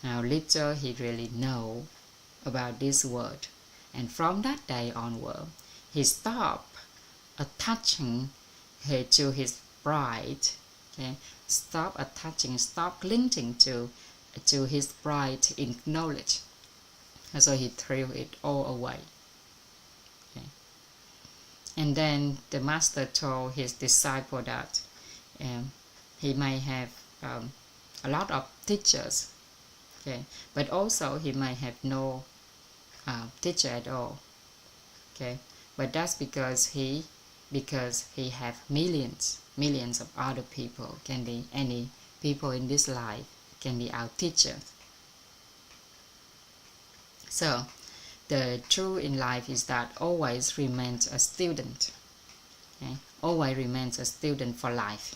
how little he really know about this world. And from that day onward, he stopped attaching to his pride. Okay, stop clinging to his pride in knowledge. And so he threw it all away. Okay. And then the master told his disciple that he may have a lot of teachers, okay, but also he may have no teacher at all. Okay, but that's because he have millions of other people. Can be any people in this life, can be our teachers. So the truth in life is that always remains a student. Okay? Always remains a student for life.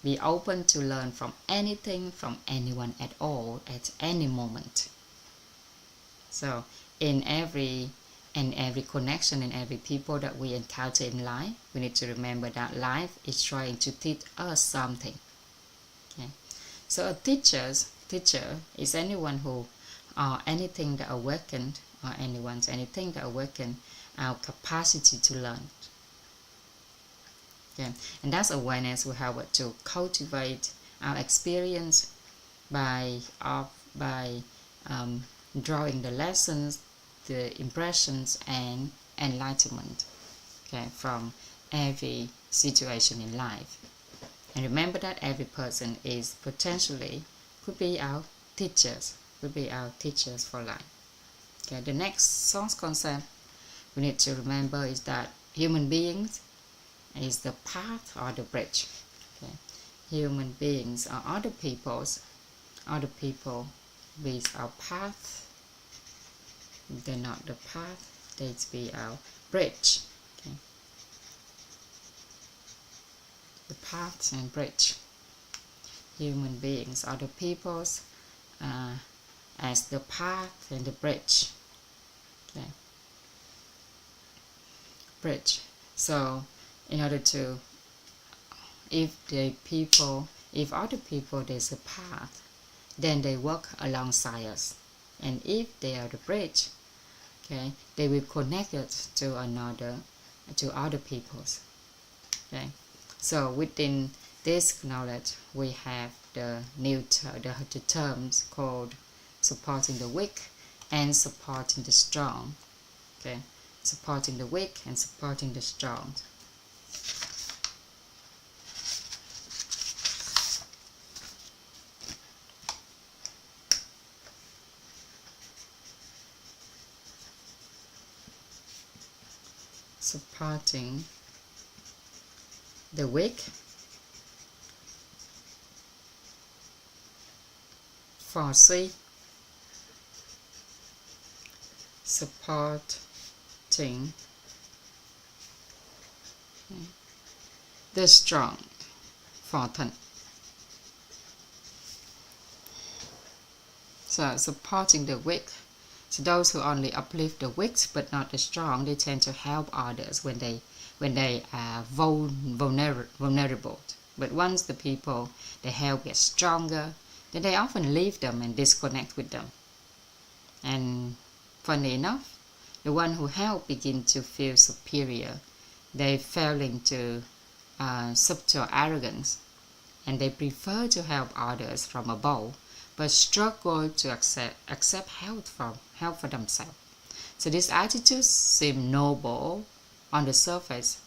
Be open to learn from anything, from anyone at all, at any moment. So in every connection, in every people that we encounter in life, we need to remember that life is trying to teach us something. Okay? So a teacher is anyone who anything that awakened, or anything that awakened our capacity to learn. Okay? And that's awareness we have to cultivate our experience by drawing the lessons, the impressions, and enlightenment, okay, from every situation in life. And remember that every person is potentially could be our teachers for life. Okay, the next source concept we need to remember is that human beings is the path or the bridge. Okay? Human beings are other people with our path. They're not the path, they be our bridge. Okay? The path and bridge. Human beings are the peoples as the path and the bridge. Okay. Bridge. So in order to, if other people there's a path, then they walk alongside us. And if they are the bridge, okay, they will connect us to other peoples. Okay. So within this knowledge, we have the terms called supporting the weak and supporting the strong. Okay, supporting the weak and supporting the strong. supporting the weak, foresee, supporting the strong, foretell. So supporting the weak. So those who only uplift the weak but not the strong, they tend to help others when they are vulnerable. But once the people they help get stronger, then they often leave them and disconnect with them. And funny enough, the one who help begin to feel superior. They fell into subtle arrogance, and they prefer to help others from above, but struggle to accept help for themselves. So these attitudes seem noble on the surface,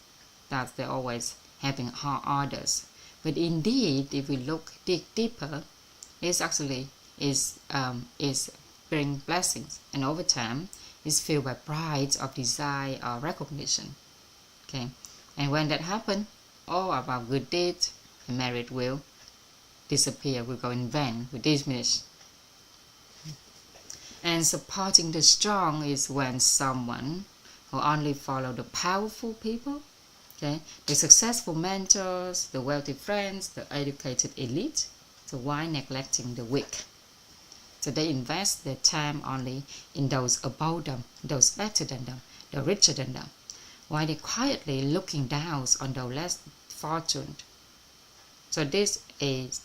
that they're always helping others. But indeed, if we dig deeper, it's actually is bring blessings, and over time, is filled by pride of desire or recognition. Okay, and when that happens, all of our good deeds and merit will disappear, will go in vain, will diminish. And supporting the strong is when someone who only follow the powerful people, okay, the successful mentors, the wealthy friends, the educated elite. So why neglecting the weak? So they invest their time only in those above them, those better than them, the richer than them, while they quietly looking down on those less fortunate. So this is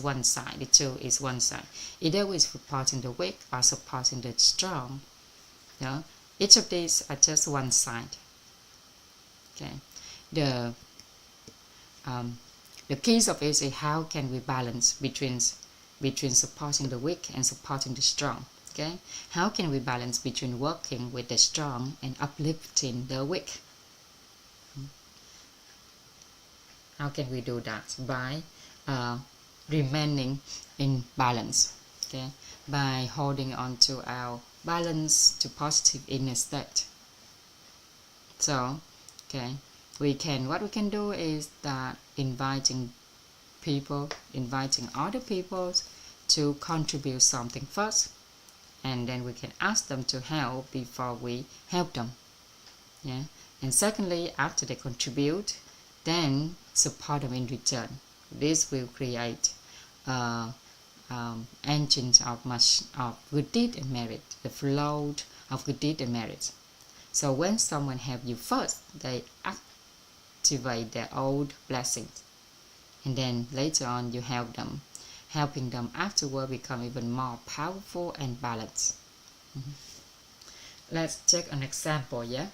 one side. The two is one side. Either way, supporting the weak or supporting the strong. You know, each of these are just one side. Okay, the keys of it is how can we balance between supporting the weak and supporting the strong. Okay, how can we balance between working with the strong and uplifting the weak? How can we do that? By remaining in balance. Okay, by holding on to our balance to positive inner state. So, okay, what we can do is that inviting other people to contribute something first, and then we can ask them to help before we help them. Yeah, and secondly, after they contribute, then support them in return. This will create engines of good deed and merit, the flow of good deed and merit. So when someone helps you first, they activate their old blessings, and then later on you help them. Helping them afterward become even more powerful and balanced. Let's take an example, yeah?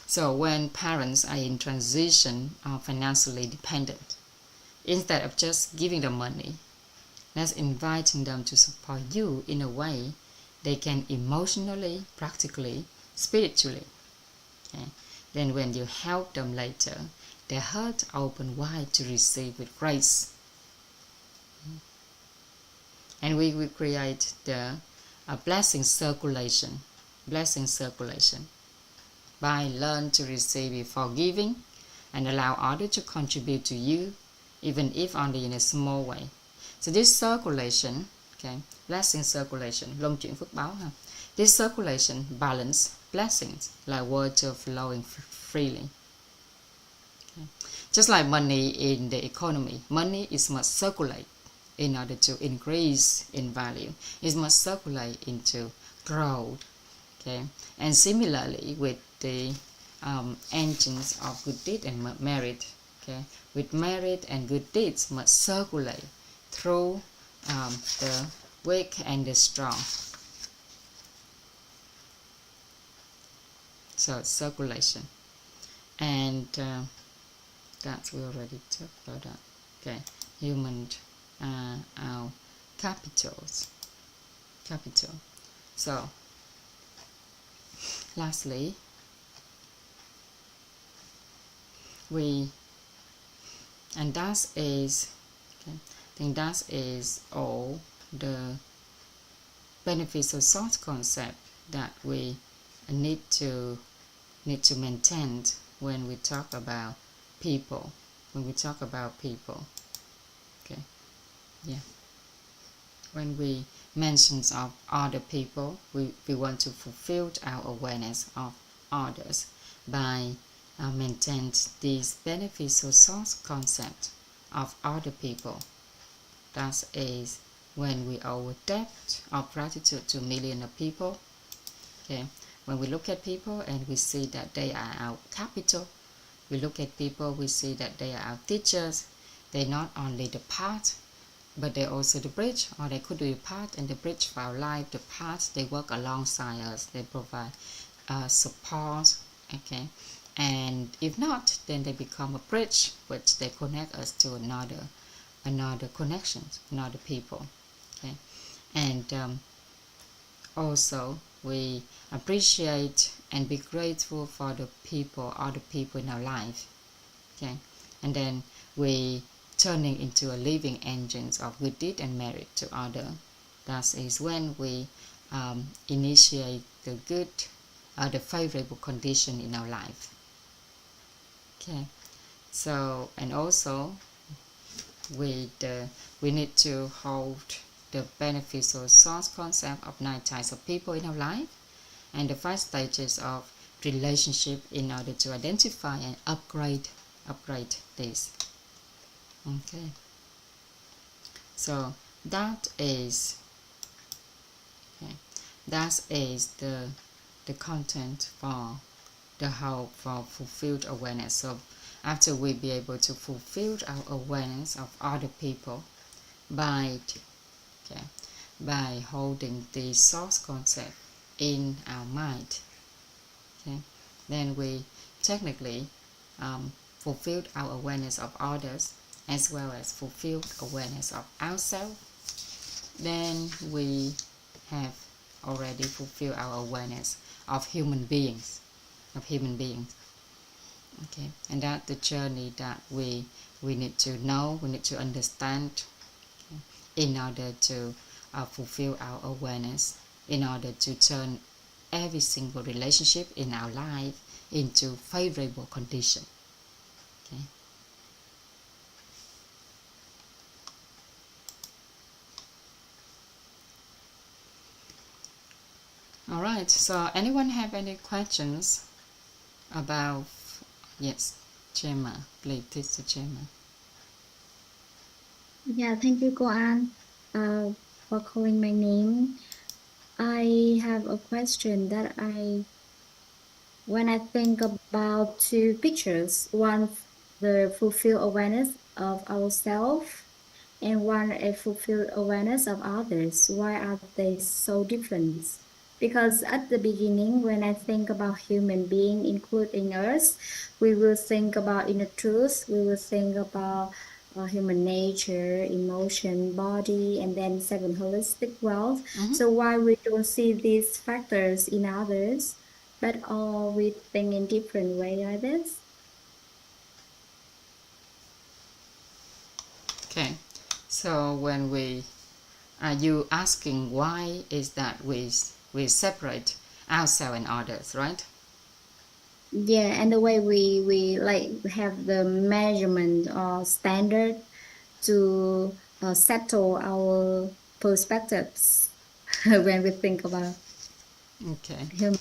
So when parents are in transition or financially dependent, instead of just giving them money, let's inviting them to support you in a way they can emotionally, practically, spiritually. Okay? Then when you help them later, their heart open wide to receive with grace. And we will create the blessing circulation by learn to receive before giving and allow others to contribute to you, even if only in a small way. So this circulation, okay, blessing circulation, luân chuyển phước báo ha. This circulation balance blessings like water flowing freely. Okay. Just like money in the economy, money is must circulate in order to increase in value. It must circulate into growth. Okay, and similarly with the engines of good deed and merit. Okay, with merit and good deeds must circulate through the weak and the strong. So circulation, and that we already talked about that. Okay, human our capital. So lastly, that is, okay, I think that is all the beneficial thought concept that we need to maintain when we talk about people. When we talk about people, okay, yeah. When we mention of other people, we want to fulfill our awareness of others by maintain this beneficial source concept of other people. That is when we owe debt of gratitude to millions of people. Okay, when we look at people and we see that they are our capital, we look at people, we see that they are our teachers. They're not only the path, but they're also the bridge, or they could be a part and the bridge for our life. The path, they work alongside us, they provide support, okay, and if not, then they become a bridge which they connect us to another connections, another people, okay. And also we appreciate and be grateful for the people, other people in our life, okay, and then we turning into a living engines of good deed and merit to other. That is when we initiate the good, the favorable condition in our life. Okay, so and also we need to hold the beneficial source concept of 9 types of people in our life and the 5 stages of relationship in order to identify and upgrade this. Okay, so that is the content for the whole for fulfilled awareness. So after we be able to fulfill our awareness of other people by holding the source concept in our mind, okay, then we technically fulfilled our awareness of others as well as fulfilled awareness of ourselves. Then we have already fulfilled our awareness of human beings, okay, and that's the journey that we need to know, we need to understand, okay, in order to fulfill our awareness, in order to turn every single relationship in our life into favorable condition. Okay. All right, so anyone have any questions about, yes, Gemma, please, Teacher Gemma. Yeah, thank you, Cô An, for calling my name. I have a question that when I think about 2 pictures, one the fulfilled awareness of ourselves and one a fulfilled awareness of others, why are they so different? Because at the beginning, when I think about human being, including us, we will think about inner truth, we will think about human nature, emotion, body, and then 7 holistic wealth. So why we don't see these factors in others, but all we think in different way like this? Okay, so when we are you asking why is that we separate ourselves and others, right? Yeah, and the way we like have the measurement or standard to settle our perspectives when we think about Okay. human.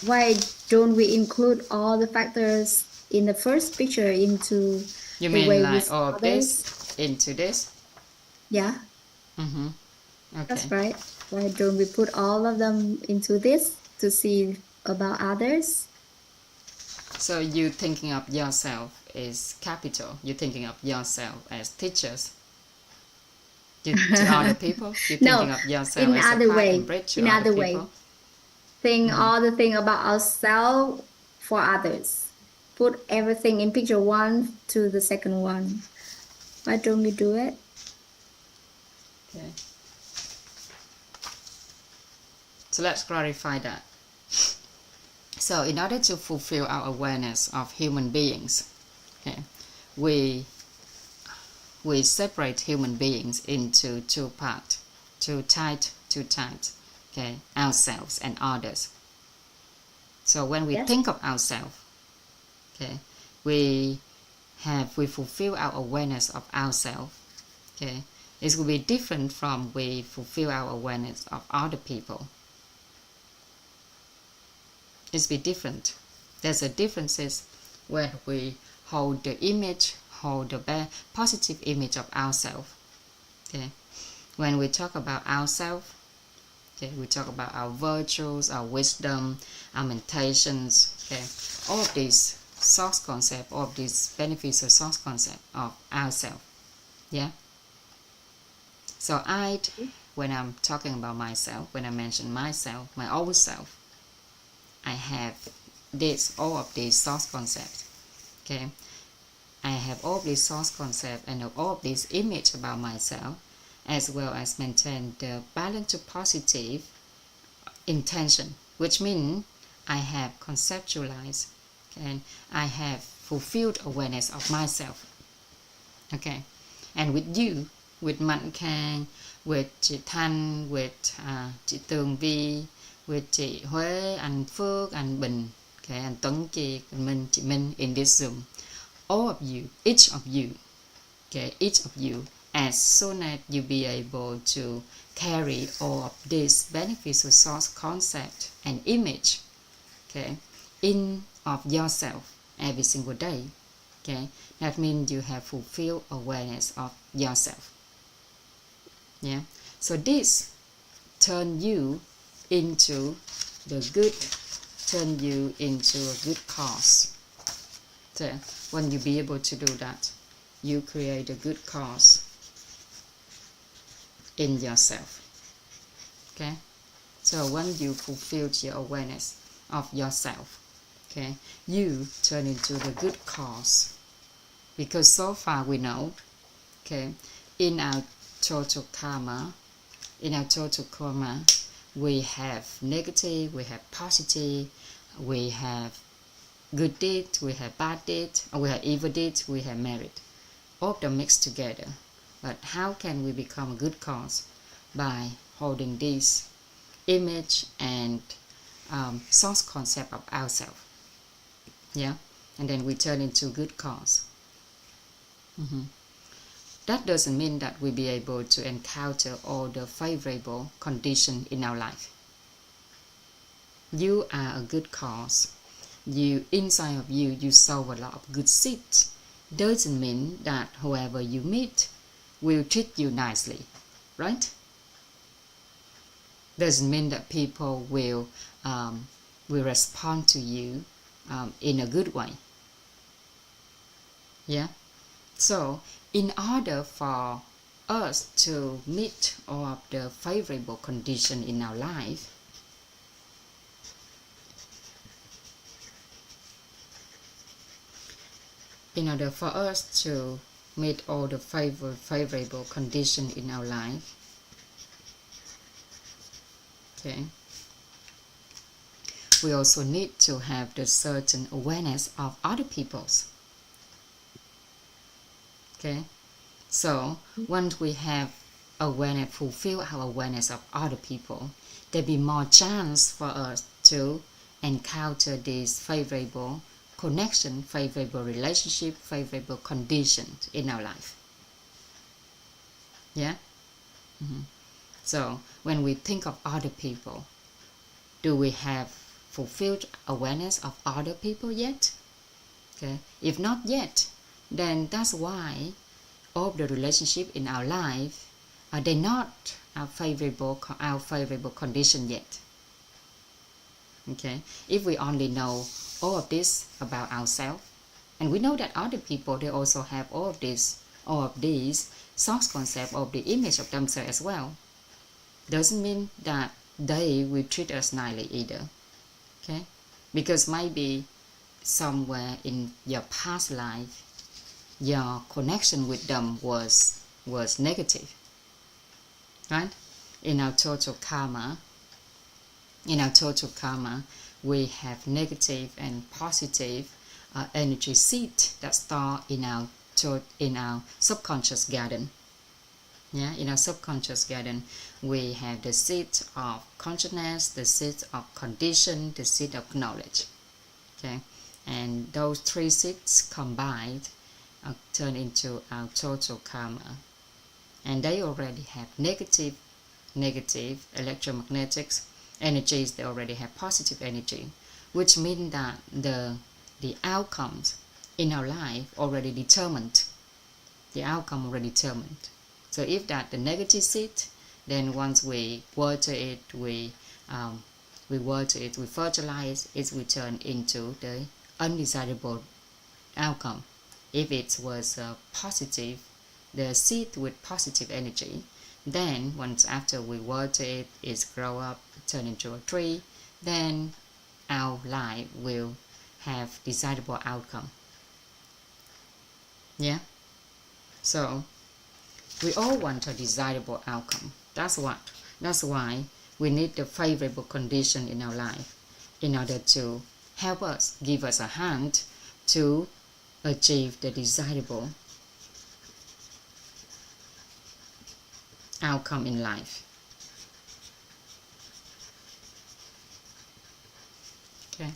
Why don't we include all the factors in the first picture into You the mean way we like see all of others? this into this? Yeah, Okay. that's right. Why don't we put all of them into this to see about others? So you thinking of yourself as capital. You're thinking of yourself as teachers. To other people. You're No, thinking of yourself in as a other part way. and bridge to In other other way. people. Think all the thing about ourselves for others. Put everything in picture 1 to the second one. Why don't we do it? Okay. So let's clarify that. So in order to fulfill our awareness of human beings, okay, we separate human beings into 2 parts, 2 types. okay, ourselves and others. So when we Yes. think of ourselves, okay, we fulfill our awareness of ourselves. Okay, it will be different from we fulfill our awareness of other people. It's be different. There's a differences when we hold the positive image of ourselves. Okay, when we talk about ourselves, okay, we talk about our virtues, our wisdom, our meditations. Okay, all of these source concept, all of these beneficial source concept of ourselves. Yeah. So when I'm talking about myself, when I mention myself, my old self, I have all of these source concepts. Okay, I have all of these source concepts and all of these image about myself, as well as maintain the balance to positive intention, which means I have conceptualized and I have fulfilled awareness of myself. Okay, and with you, with Mạnh Khang, with chị Thanh, with chị Tường Vi, with chị Huế, anh Phước, anh Bình, okay, anh Tuấn Kiệt, anh Minh, chị Minh in this Zoom, all of you, each of you, okay, each of you, as soon as you be able to carry all of this beneficial source concept and image, okay, in of yourself every single day, okay, that means you have fulfilled awareness of yourself. Yeah, so this turn you into a good cause. So when you be able to do that, you create a good cause in yourself. Okay, so when you fulfill your awareness of yourself, okay, you turn into the good cause, because so far we know, okay, in our total karma, we have negative, we have positive, we have good deed, we have bad deed, or we have evil deed, we have merit. All of them mixed together. But how can we become a good cause? By holding this image and source concept of ourselves. Yeah, and then we turn into good cause. That doesn't mean that we'll be able to encounter all the favorable conditions in our life. You are a good cause. You, inside of you, you sow a lot of good seeds. Doesn't mean that whoever you meet will treat you nicely, right? Doesn't mean that people will respond to you in a good way. Yeah. So, in order for us to meet all of the favorable conditions in our life, in order for us to meet all the favorable conditions in our life, okay, we also need to have the certain awareness of other people's. Okay, so once we have awareness, fulfill our awareness of other people, there be more chance for us to encounter these favorable connection, favorable relationship, favorable conditions in our life. Yeah. So when we think of other people, do we have fulfilled awareness of other people yet? Okay, if not yet, then that's why all the relationship in our life they're not our favorable condition yet. Okay, if we only know all of this about ourselves, and we know that other people, they also have all of these source concept of the image of themselves as well, doesn't mean that they will treat us nicely either. Okay, because maybe somewhere in your past life your connection with them was negative, right? In our total karma, we have negative and positive energy seed that store in our subconscious garden. Yeah, in our subconscious garden, we have the seed of consciousness, the seed of condition, the seed of knowledge. Okay, and those three seeds combined turn into our total karma, and they already have negative electromagnetic energies. They already have positive energy, which means that the outcomes in our life already determined. The outcome already determined. So if that the negative seed, then once we water it, we fertilize it, we turn into the undesirable outcome. If it was positive, the seed with positive energy, then once after we water it, it grow up, turn into a tree, then our life will have desirable outcome. Yeah. So we all want a desirable outcome. That's why we need the favorable condition in our life in order to help us, give us a hand to achieve the desirable outcome in life. Okay.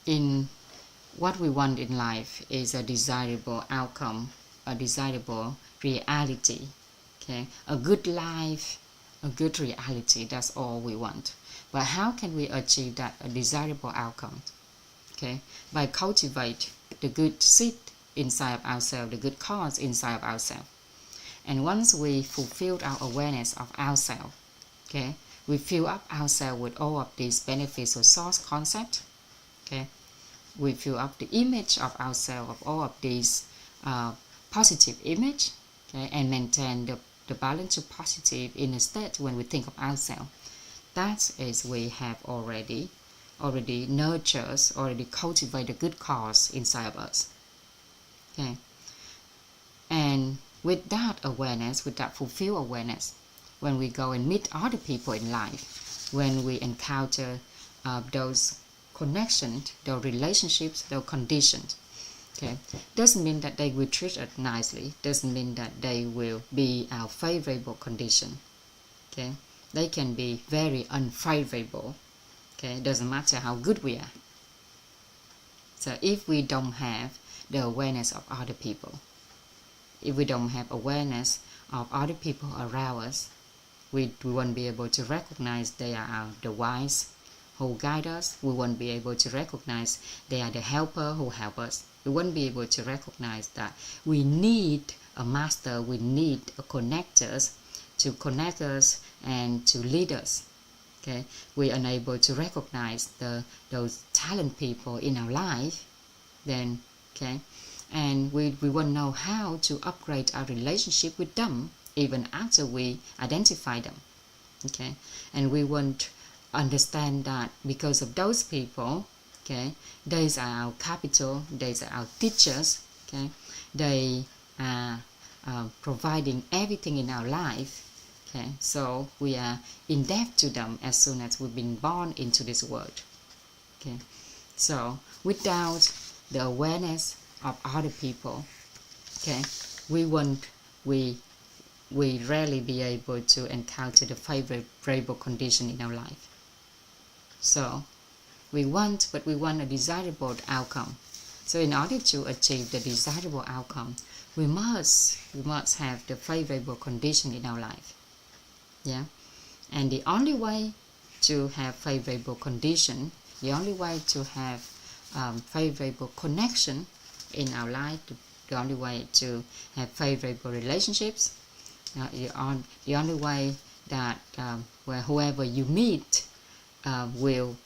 In what we want in life is a desirable outcome, a desirable reality. Okay, a good life, a good reality. That's all we want. But how can we achieve that a desirable outcome? Okay, by cultivate the good seed inside of ourselves, the good cause inside of ourselves. And once we fulfill our awareness of ourselves, okay, we fill up ourselves with all of these beneficial source concepts. Okay, we fill up the image of ourselves of all of these positive image, okay, and maintain the balance of positive in a state when we think of ourselves. That is, we have already nurtured, already cultivated a good cause inside of us. Okay, and with that awareness, with that fulfilled awareness, when we go and meet other people in life, when we encounter those connections, those relationships, those conditions, okay, doesn't mean that they will treat us nicely, doesn't mean that they will be our favorable condition. Okay, they can be very unfavorable. Okay, doesn't matter how good we are. So if we don't have the awareness of other people, if we don't have awareness of other people around us, we won't be able to recognize they are the wise who guide us. We won't be able to recognize they are the helper who help us. We won't be able to recognize that we need a master, we need a connectors to connect us and to lead us. Okay, we are unable to recognize those talent people in our life, then okay, and we won't know how to upgrade our relationship with them even after we identify them. Okay, and we won't understand that because of those people, okay, these are our capital, these are our teachers, okay, they are providing everything in our life. Okay, so we are in debt to them as soon as we've been born into this world. Okay, so without the awareness of other people, okay, we rarely be able to encounter the favorable condition in our life. So we want a desirable outcome. So in order to achieve the desirable outcome, we must have the favorable condition in our life. Yeah, and the only way to have favorable condition, the only way to have favorable connection in our life, the only way to have favorable relationships, the only way that where whoever you meet will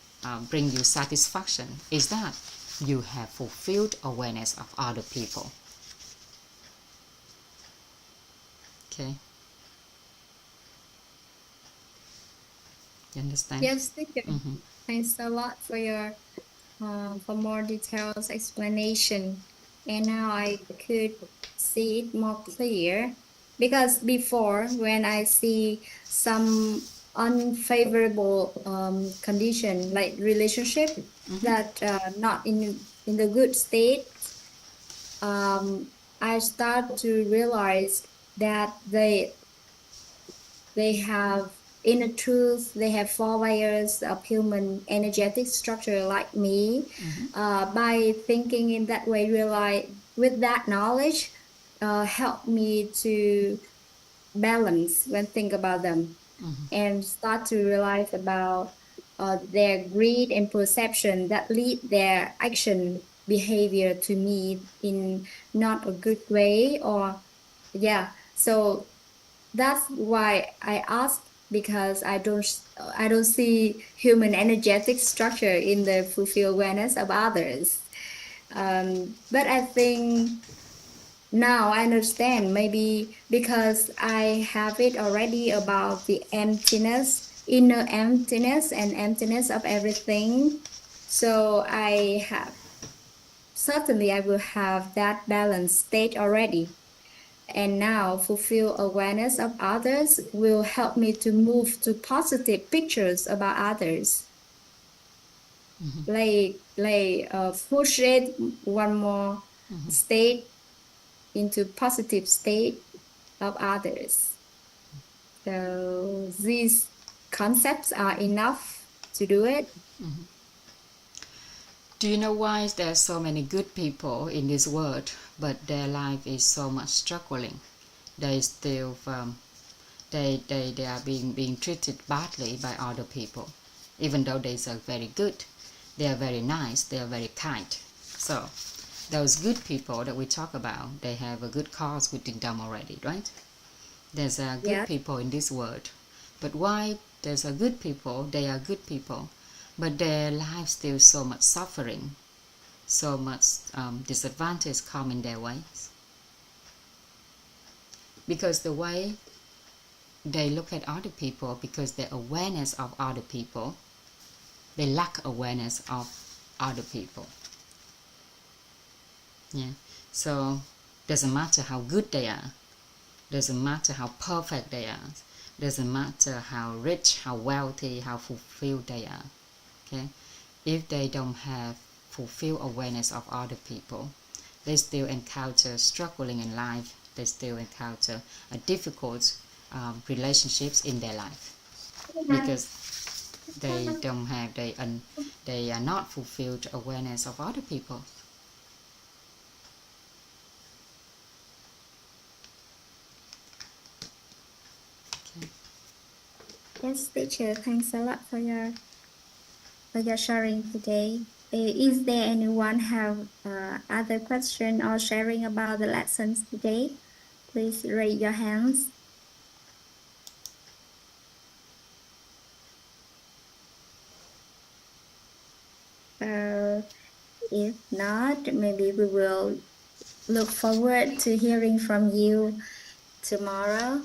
bring you satisfaction is that you have fulfilled awareness of other people. Okay. You understand? Yes, thank you. Mm-hmm. Thanks a lot for your for more details explanation. And now I could see it more clear, because before when I see some unfavorable condition like relationship that not in the good state, I start to realize that they have inner truth, they have 4 layers of human energetic structure like me. By thinking in that way, realize with that knowledge, help me to balance when think about them, and start to realize about their greed and perception that lead their action behavior to me in not a good way, or so that's why I ask, because I don't see human energetic structure in the fulfill awareness of others. But I think now I understand, maybe because I have it already about the emptiness, inner emptiness and emptiness of everything. So I will have that balanced state already. And now fulfill awareness of others will help me to move to positive pictures about others. Push it one more state into positive state of others. So these concepts are enough to do it. Do you know why there are so many good people in this world, but their life is so much struggling? They still they are being treated badly by other people, even though they are very good, they are very nice, they are very kind. So those good people that we talk about, they have a good cause within them already, right? There's a good people in this world, but why there's a good people? They are good people, but their life still so much suffering, so much disadvantage come in their ways, because the way they look at other people, because their awareness of other people, they lack awareness of other people. So doesn't matter how good they are, doesn't matter how perfect they are, doesn't matter how rich, how wealthy, how fulfilled they are. If they don't have fulfilled awareness of other people, they still encounter struggling in life, they still encounter a difficult relationships in their life, because they don't have, they are not fulfilled awareness of other people. Yes, teacher, thanks a lot for your sharing today. Is there anyone have other question or sharing about the lessons today? Please raise your hands. If not, maybe we will look forward to hearing from you tomorrow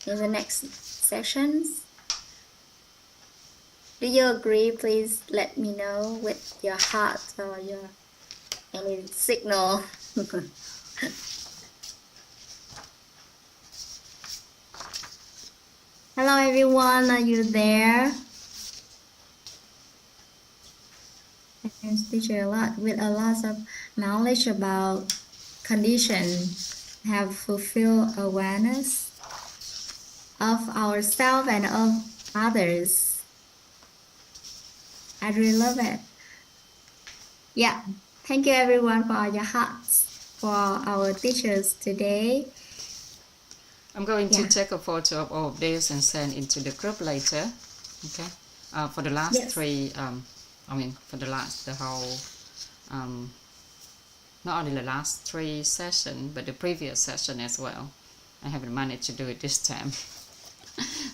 in the next sessions. Do you agree? Please let me know with your heart or your any signal. Hello everyone, are you there? Thanks teacher a lot, with a lot of knowledge about condition, have fulfilled awareness of ourselves and of others. I really love it. Thank you everyone for your hearts, for our teachers today. I'm going to take a photo of all of this and send into the group later. Okay. For the last three, for the whole, not only the last 3 sessions, but the previous session as well. I haven't managed to do it this time.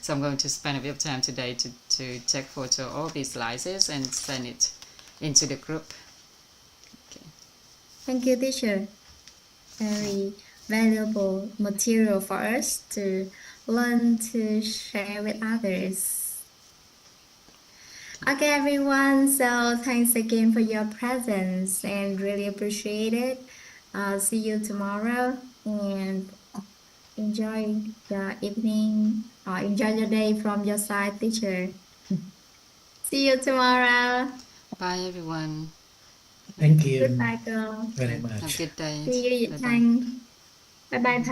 So I'm going to spend a bit of time today to take photo of all these slices and send it into the group. Okay. Thank you, teacher. Very valuable material for us to learn to share with others. Okay, everyone. So thanks again for your presence and really appreciate it. See you tomorrow and enjoy your evening or enjoy your day from your side, teacher. See you tomorrow. Bye, everyone. Thank you Goodbye girl. very Have a much. good day. See you Bye bye. Thanh. Bye bye Thanh.